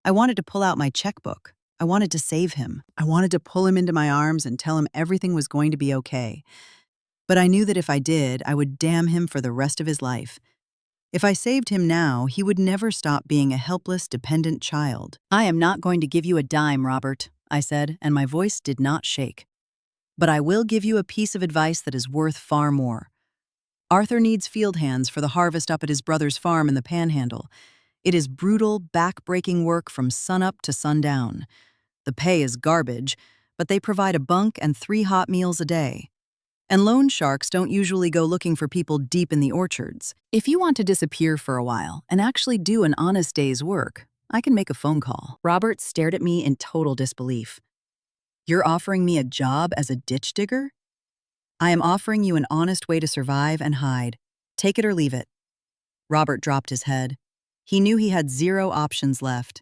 [SPEAKER 1] I wanted to pull out my checkbook. I wanted to save him. I wanted to pull him into my arms and tell him everything was going to be okay. But I knew that if I did, I would damn him for the rest of his life. If I saved him now, he would never stop being a helpless, dependent child. "I am not going to give you a dime, Robert," I said, and my voice did not shake. "But I will give you a piece of advice that is worth far more. Arthur needs field hands for the harvest up at his brother's farm in the Panhandle. It is brutal, back-breaking work from sunup to sundown. The pay is garbage, but they provide a bunk and 3 hot meals a day. And loan sharks don't usually go looking for people deep in the orchards. If you want to disappear for a while and actually do an honest day's work, I can make a phone call." Robert stared at me in total disbelief. "You're offering me a job as a ditch digger?" "I am offering you an honest way to survive and hide. Take it or leave it." Robert dropped his head. He knew he had 0 options left.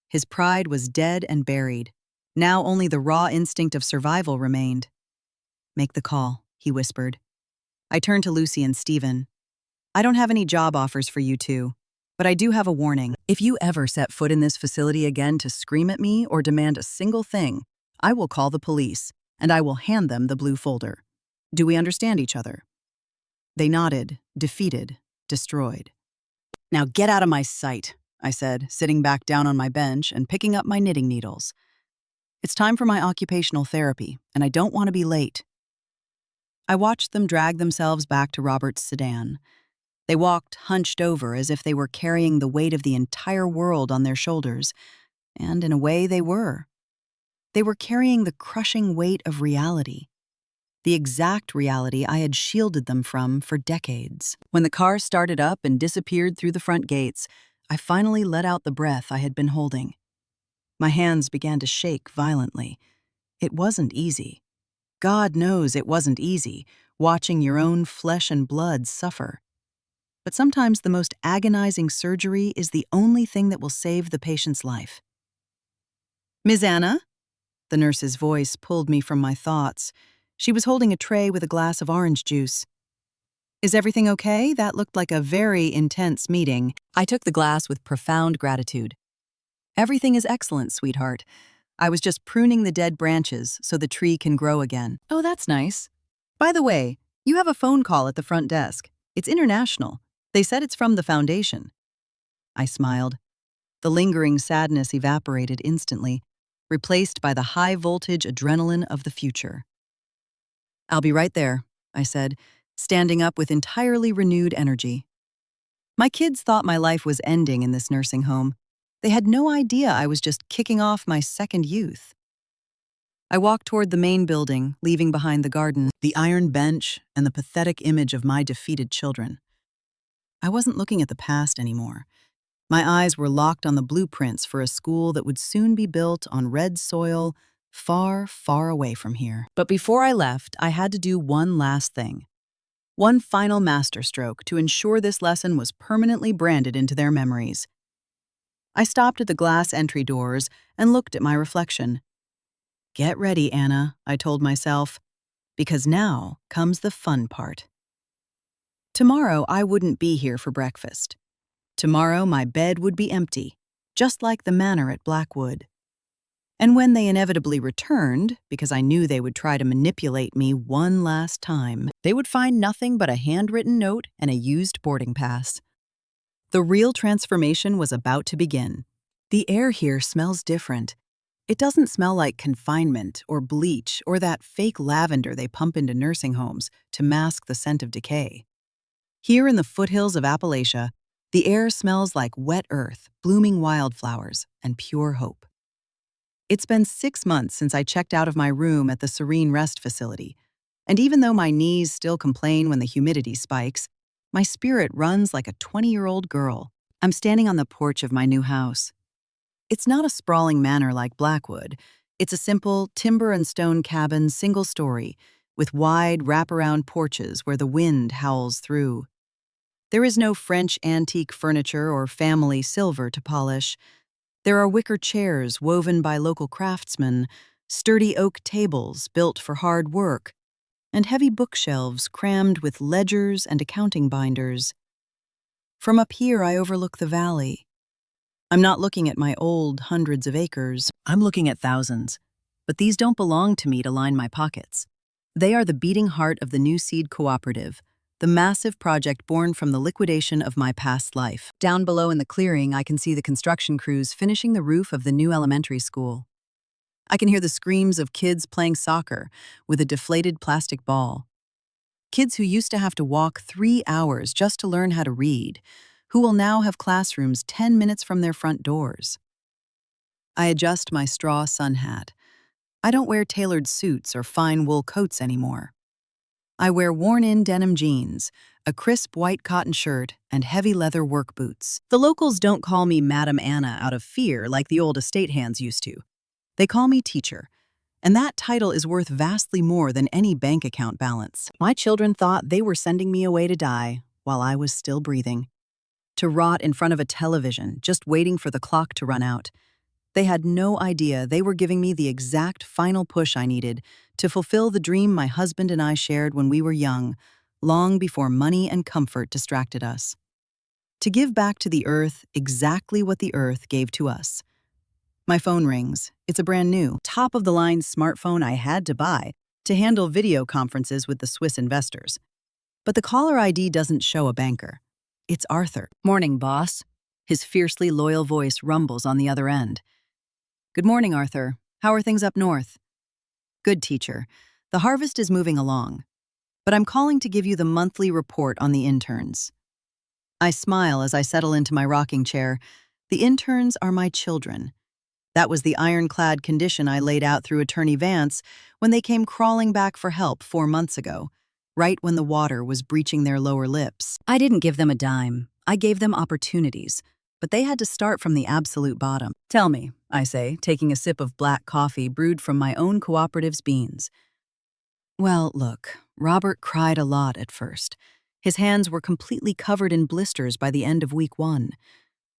[SPEAKER 1] His pride was dead and buried. Now only the raw instinct of survival remained. "Make the call," he whispered. I turned to Lucy and Stephen. "I don't have any job offers for you two, but I do have a warning. If you ever set foot in this facility again to scream at me or demand a single thing, I will call the police, and I will hand them the blue folder. Do we understand each other?" They nodded, defeated, destroyed. "Now get out of my sight," I said, sitting back down on my bench and picking up my knitting needles. "It's time for my occupational therapy, and I don't want to be late." I watched them drag themselves back to Robert's sedan. They walked hunched over as if they were carrying the weight of the entire world on their shoulders, and in a way they were. They were carrying the crushing weight of reality, the exact reality I had shielded them from for decades. When the car started up and disappeared through the front gates, I finally let out the breath I had been holding. My hands began to shake violently. It wasn't easy. God knows it wasn't easy, watching your own flesh and blood suffer. But sometimes the most agonizing surgery is the only thing that will save the patient's life. "Ms. Anna?" The nurse's voice pulled me from my thoughts. She was holding a tray with a glass of orange juice. "Is everything okay? That looked like a very intense meeting." I took the glass with profound gratitude. "Everything is excellent, sweetheart. I was just pruning the dead branches so the tree can grow again." "Oh, that's nice. By the way, you have a phone call at the front desk. It's international. They said it's from the foundation." I smiled. The lingering sadness evaporated instantly, replaced by the high-voltage adrenaline of the future. "I'll be right there," I said, standing up with entirely renewed energy. My kids thought my life was ending in this nursing home. They had no idea I was just kicking off my second youth. I walked toward the main building, leaving behind the garden, the iron bench, and the pathetic image of my defeated children. I wasn't looking at the past anymore. My eyes were locked on the blueprints for a school that would soon be built on red soil, far, far away from here. But before I left, I had to do one last thing. One final masterstroke to ensure this lesson was permanently branded into their memories. I stopped at the glass entry doors and looked at my reflection. "Get ready, Anna," I told myself, because now comes the fun part. Tomorrow I wouldn't be here for breakfast. Tomorrow my bed would be empty, just like the manor at Blackwood. And when they inevitably returned, because I knew they would try to manipulate me one last time, they would find nothing but a handwritten note and a used boarding pass. The real transformation was about to begin. The air here smells different. It doesn't smell like confinement or bleach or that fake lavender they pump into nursing homes to mask the scent of decay. Here in the foothills of Appalachia, the air smells like wet earth, blooming wildflowers, and pure hope. It's been 6 months since I checked out of my room at the Serene Rest facility, and even though my knees still complain when the humidity spikes, my spirit runs like a 20-year-old girl. I'm standing on the porch of my new house. It's not a sprawling manor like Blackwood. It's a simple timber and stone cabin, single story, with wide wraparound porches where the wind howls through. There is no French antique furniture or family silver to polish. There are wicker chairs woven by local craftsmen, sturdy oak tables built for hard work, and heavy bookshelves crammed with ledgers and accounting binders. From up here, I overlook the valley. I'm not looking at my old hundreds of acres. I'm looking at thousands. But these don't belong to me to line my pockets. They are the beating heart of the New Seed Cooperative, the massive project born from the liquidation of my past life. Down below in the clearing, I can see the construction crews finishing the roof of the new elementary school. I can hear the screams of kids playing soccer with a deflated plastic ball. Kids who used to have to walk 3 hours just to learn how to read, who will now have classrooms 10 minutes from their front doors. I adjust my straw sun hat. I don't wear tailored suits or fine wool coats anymore. I wear worn-in denim jeans, a crisp white cotton shirt, and heavy leather work boots. The locals don't call me Madam Anna out of fear like the old estate hands used to. They call me teacher, and that title is worth vastly more than any bank account balance. My children thought they were sending me away to die while I was still breathing, to rot in front of a television, just waiting for the clock to run out. They had no idea they were giving me the exact final push I needed to fulfill the dream my husband and I shared when we were young, long before money and comfort distracted us. To give back to the earth exactly what the earth gave to us. My phone rings. It's a brand new, top-of-the-line smartphone I had to buy to handle video conferences with the Swiss investors. But the caller ID doesn't show a banker. It's Arthur. "Morning, boss." His fiercely loyal voice rumbles on the other end. "Good morning, Arthur. How are things up north?" "Good, teacher. The harvest is moving along. But I'm calling to give you the monthly report on the interns." I smile as I settle into my rocking chair. The interns are my children. That was the ironclad condition I laid out through Attorney Vance when they came crawling back for help 4 months ago, right when the water was breaching their lower lips. I didn't give them a dime. I gave them opportunities, but they had to start from the absolute bottom. "Tell me," I say, taking a sip of black coffee brewed from my own cooperative's beans. "Well, look, Robert cried a lot at first. His hands were completely covered in blisters by the end of week 1.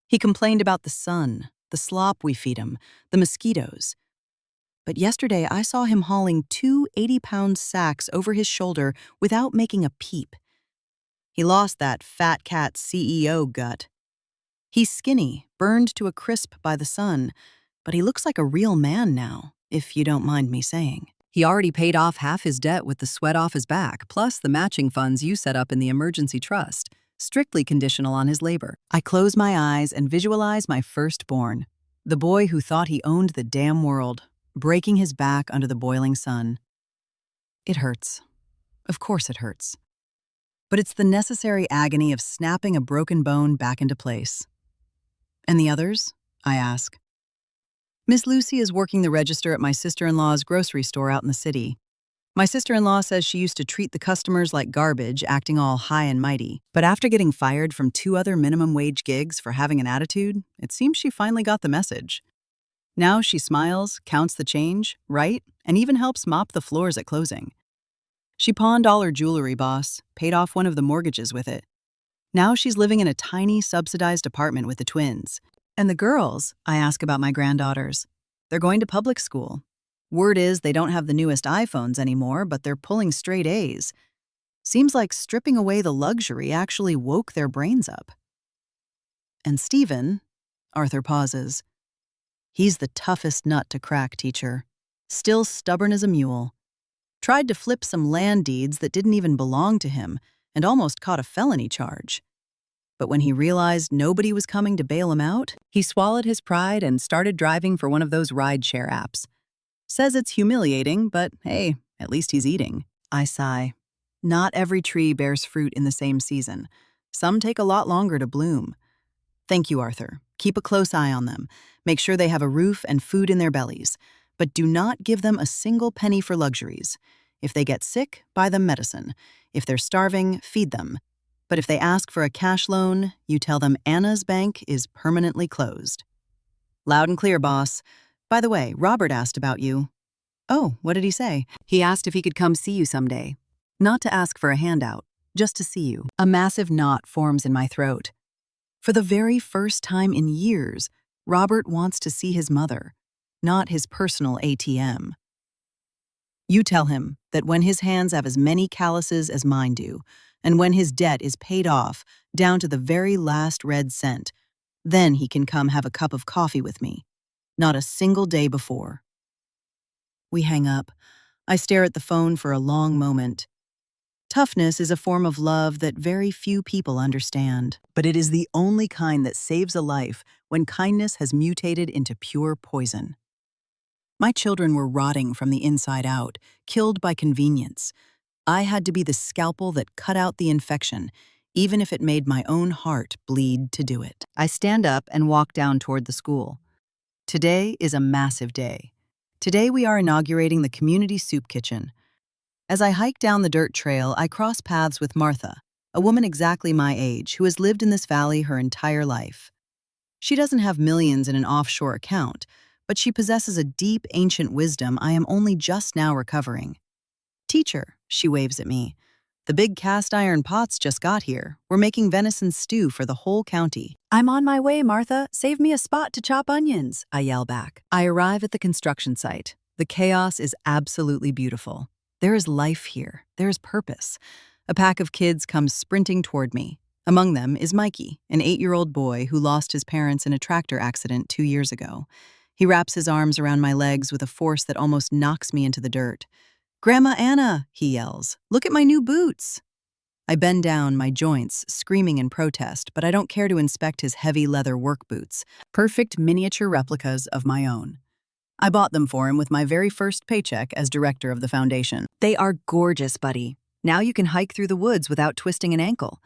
[SPEAKER 1] He complained about the sun, the slop we feed him, the mosquitoes. But yesterday I saw him hauling 2 80-pound sacks over his shoulder without making a peep. He lost that fat cat CEO gut. He's skinny, burned to a crisp by the sun, but he looks like a real man now, if you don't mind me saying. He already paid off half his debt with the sweat off his back, plus the matching funds you set up in the emergency trust, strictly conditional on his labor." I close my eyes and visualize my firstborn, the boy who thought he owned the damn world, breaking his back under the boiling sun. It hurts. Of course it hurts. But it's the necessary agony of snapping a broken bone back into place. "And the others?" I ask. "Miss Lucy is working the register at my sister-in-law's grocery store out in the city. My sister-in-law says she used to treat the customers like garbage, acting all high and mighty. But after getting fired from 2 other minimum wage gigs for having an attitude, it seems she finally got the message. Now she smiles, counts the change, right, and even helps mop the floors at closing. She pawned all her jewelry, boss, paid off one of the mortgages with it. Now she's living in a tiny, subsidized apartment with the twins. And the girls, I ask about my granddaughters. They're going to public school. Word is they don't have the newest iPhones anymore, but they're pulling straight A's. Seems like stripping away the luxury actually woke their brains up. And Stephen," Arthur pauses. "He's the toughest nut to crack, teacher. Still stubborn as a mule. Tried to flip some land deeds that didn't even belong to him and almost caught a felony charge. But when he realized nobody was coming to bail him out, he swallowed his pride and started driving for one of those ride-share apps. Says it's humiliating, but hey, at least he's eating." I sigh. Not every tree bears fruit in the same season. Some take a lot longer to bloom. Thank you, Arthur. Keep a close eye on them. Make sure they have a roof and food in their bellies. But do not give them a single penny for luxuries. If they get sick, buy them medicine. If they're starving, feed them. But if they ask for a cash loan, you tell them Anna's bank is permanently closed. Loud and clear, boss. By the way, Robert asked about you. Oh, what did he say? He asked if he could come see you someday. Not to ask for a handout, just to see you. A massive knot forms in my throat. For the very first time in years, Robert wants to see his mother, not his personal ATM. You tell him that when his hands have as many calluses as mine do, And when his debt is paid off, down to the very last red cent, then he can come have a cup of coffee with me. Not a single day before. We hang up. I stare at the phone for a long moment. Toughness is a form of love that very few people understand. But it is the only kind that saves a life when kindness has mutated into pure poison. My children were rotting from the inside out, killed by convenience. I had to be the scalpel that cut out the infection, even if it made my own heart bleed to do it. I stand up and walk down toward the school. Today is a massive day. Today we are inaugurating the community soup kitchen. As I hike down the dirt trail, I cross paths with Martha, a woman exactly my age who has lived in this valley her entire life. She doesn't have millions in an offshore account, but she possesses a deep, ancient wisdom I am only just now recovering. "Teacher," she waves at me, "the big cast-iron pots just got here. We're making venison stew for the whole county." "I'm on my way, Martha. Save me a spot to chop onions," I yell back. I arrive at the construction site. The chaos is absolutely beautiful. There is life here. There is purpose. A pack of kids comes sprinting toward me. Among them is Mikey, an 8-year-old boy who lost his parents in a tractor accident 2 years ago. He wraps his arms around my legs with a force that almost knocks me into the dirt. "Grandma Anna," he yells, "look at my new boots." I bend down, my joints, screaming in protest, but I don't care to inspect his heavy leather work boots, perfect miniature replicas of my own. I bought them for him with my very first paycheck as director of the foundation. "They are gorgeous, buddy. Now you can hike through the woods without twisting an ankle."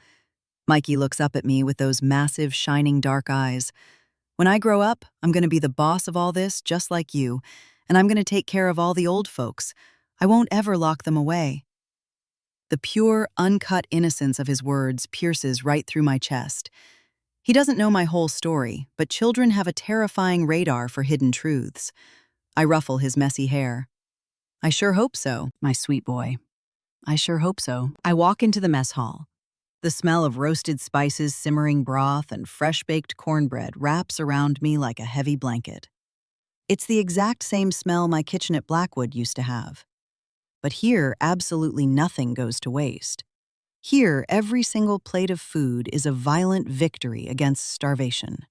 [SPEAKER 1] Mikey looks up at me with those massive, shining dark eyes. "When I grow up, I'm going to be the boss of all this, just like you, and I'm going to take care of all the old folks. I won't ever lock them away." The pure, uncut innocence of his words pierces right through my chest. He doesn't know my whole story, but children have a terrifying radar for hidden truths. I ruffle his messy hair. "I sure hope so, my sweet boy. I sure hope so." I walk into the mess hall. The smell of roasted spices, simmering broth, and fresh-baked cornbread wraps around me like a heavy blanket. It's the exact same smell my kitchen at Blackwood used to have. But here, absolutely nothing goes to waste. Here, every single plate of food is a violent victory against starvation.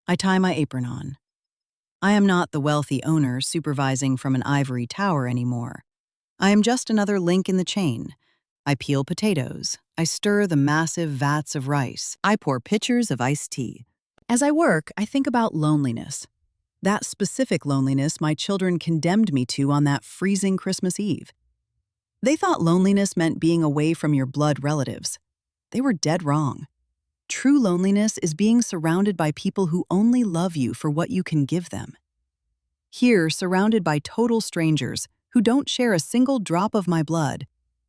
[SPEAKER 1] I tie my apron on. I am not the wealthy owner supervising from an ivory tower anymore. I am just another link in the chain. I peel potatoes. I stir the massive vats of rice. I pour pitchers of iced tea. As I work, I think about loneliness. That specific loneliness my children condemned me to on that freezing Christmas Eve. They thought loneliness meant being away from your blood relatives. They were dead wrong. True loneliness is being surrounded by people who only love you for what you can give them. Here, surrounded by total strangers who don't share a single drop of my blood,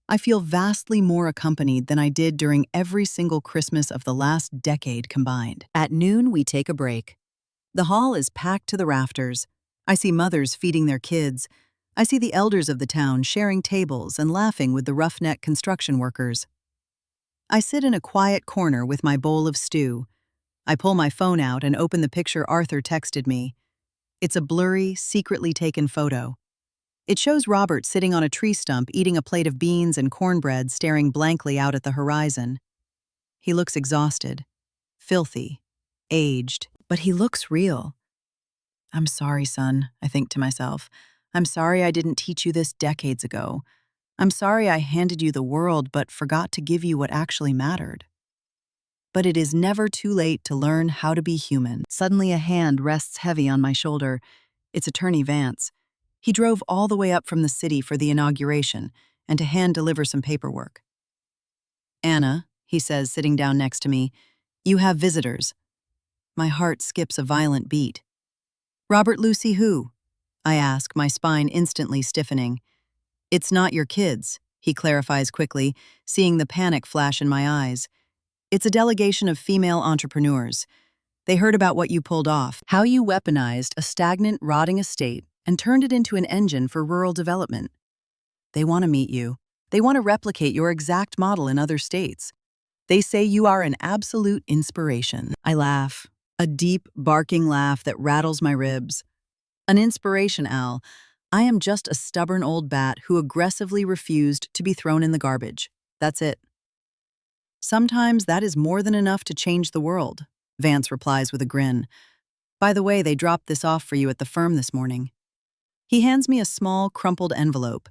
[SPEAKER 1] I feel vastly more accompanied than I did during every single Christmas of the last decade combined. At noon, we take a break. The hall is packed to the rafters. I see mothers feeding their kids. I see the elders of the town sharing tables and laughing with the roughneck construction workers. I sit in a quiet corner with my bowl of stew. I pull my phone out and open the picture Arthur texted me. It's a blurry, secretly taken photo. It shows Robert sitting on a tree stump eating a plate of beans and cornbread, staring blankly out at the horizon. He looks exhausted, filthy, aged, but he looks real. "I'm sorry, son," I think to myself. "I'm sorry I didn't teach you this decades ago. I'm sorry I handed you the world but forgot to give you what actually mattered." But it is never too late to learn how to be human. Suddenly a hand rests heavy on my shoulder. It's Attorney Vance. He drove all the way up from the city for the inauguration and to hand-deliver some paperwork. "Anna," he says, sitting down next to me, "you have visitors." My heart skips a violent beat. "Robert, Lucy, who?" I ask, my spine instantly stiffening. "It's not your kids," he clarifies quickly, seeing the panic flash in my eyes. "It's a delegation of female entrepreneurs. They heard about what you pulled off, how you weaponized a stagnant, rotting estate and turned it into an engine for rural development. They want to meet you. They want to replicate your exact model in other states. They say you are an absolute inspiration." I laugh, a deep, barking laugh that rattles my ribs. "An inspiration, Al. I am just a stubborn old bat who aggressively refused to be thrown in the garbage. That's it." Sometimes that is more than enough to change the world, Vance replies with a grin. By the way, they dropped this off for you at the firm this morning. He hands me a small, crumpled envelope.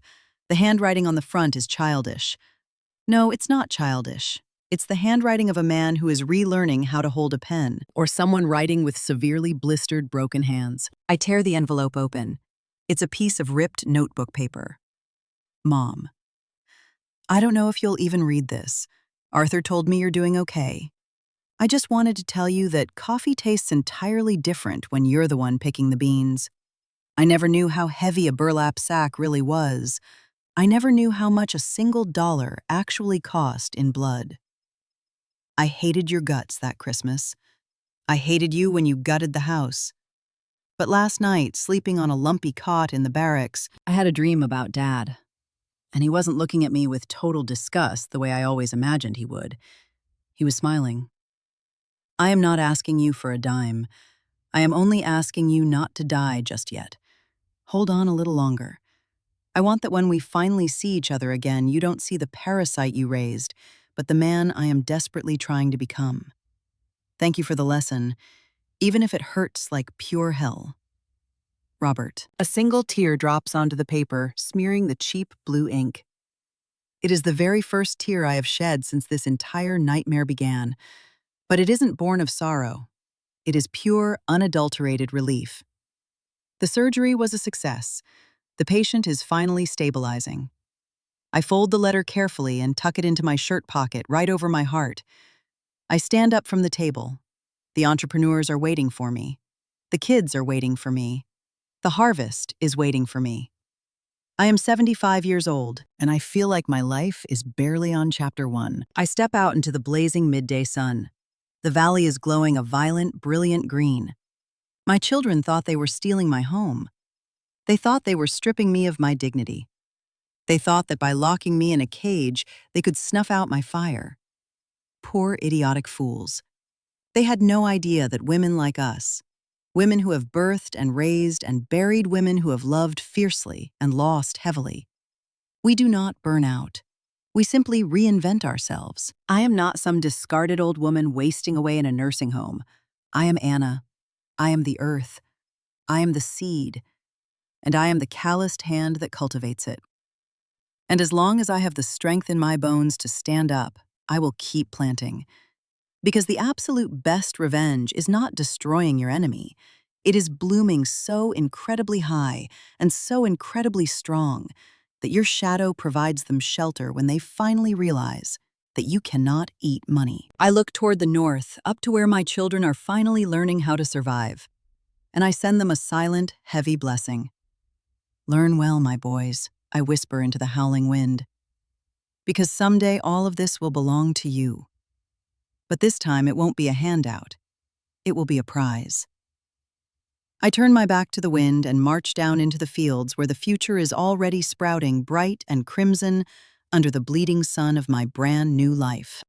[SPEAKER 1] The handwriting on the front is childish. No, it's not childish. It's the handwriting of a man who is relearning how to hold a pen, or someone writing with severely blistered, broken hands. I tear the envelope open. It's a piece of ripped notebook paper. Mom. I don't know if you'll even read this. Arthur told me you're doing okay. I just wanted to tell you that coffee tastes entirely different when you're the one picking the beans. I never knew how heavy a burlap sack really was. I never knew how much a single dollar actually cost in blood. I hated your guts that Christmas. I hated you when you gutted the house. But last night, sleeping on a lumpy cot in the barracks, I had a dream about Dad. And he wasn't looking at me with total disgust the way I always imagined he would. He was smiling. I am not asking you for a dime. I am only asking you not to die just yet. Hold on a little longer. I want that when we finally see each other again, you don't see the parasite you raised, but the man I am desperately trying to become. Thank you for the lesson, even if it hurts like pure hell. Robert. A single tear drops onto the paper, smearing the cheap blue ink. It is the very first tear I have shed since this entire nightmare began, but it isn't born of sorrow. It is pure, unadulterated relief. The surgery was a success. The patient is finally stabilizing. I fold the letter carefully and tuck it into my shirt pocket right over my heart. I stand up from the table. The entrepreneurs are waiting for me. The kids are waiting for me. The harvest is waiting for me. I am 75 years old, and I feel like my life is barely on chapter 1. I step out into the blazing midday sun. The valley is glowing a violent, brilliant green. My children thought they were stealing my home. They thought they were stripping me of my dignity. They thought that by locking me in a cage, they could snuff out my fire. Poor idiotic fools. They had no idea that women like us, women who have birthed and raised and buried women who have loved fiercely and lost heavily, we do not burn out. We simply reinvent ourselves. I am not some discarded old woman wasting away in a nursing home. I am Anna. I am the earth. I am the seed. And I am the calloused hand that cultivates it. And as long as I have the strength in my bones to stand up, I will keep planting. Because the absolute best revenge is not destroying your enemy. It is blooming so incredibly high and so incredibly strong that your shadow provides them shelter when they finally realize that you cannot eat money. I look toward the north, up to where my children are finally learning how to survive. And I send them a silent, heavy blessing. Learn well, my boys, I whisper into the howling wind. Because someday all of this will belong to you. But this time it won't be a handout. It will be a prize. I turn my back to the wind and march down into the fields where the future is already sprouting bright and crimson under the bleeding sun of my brand new life.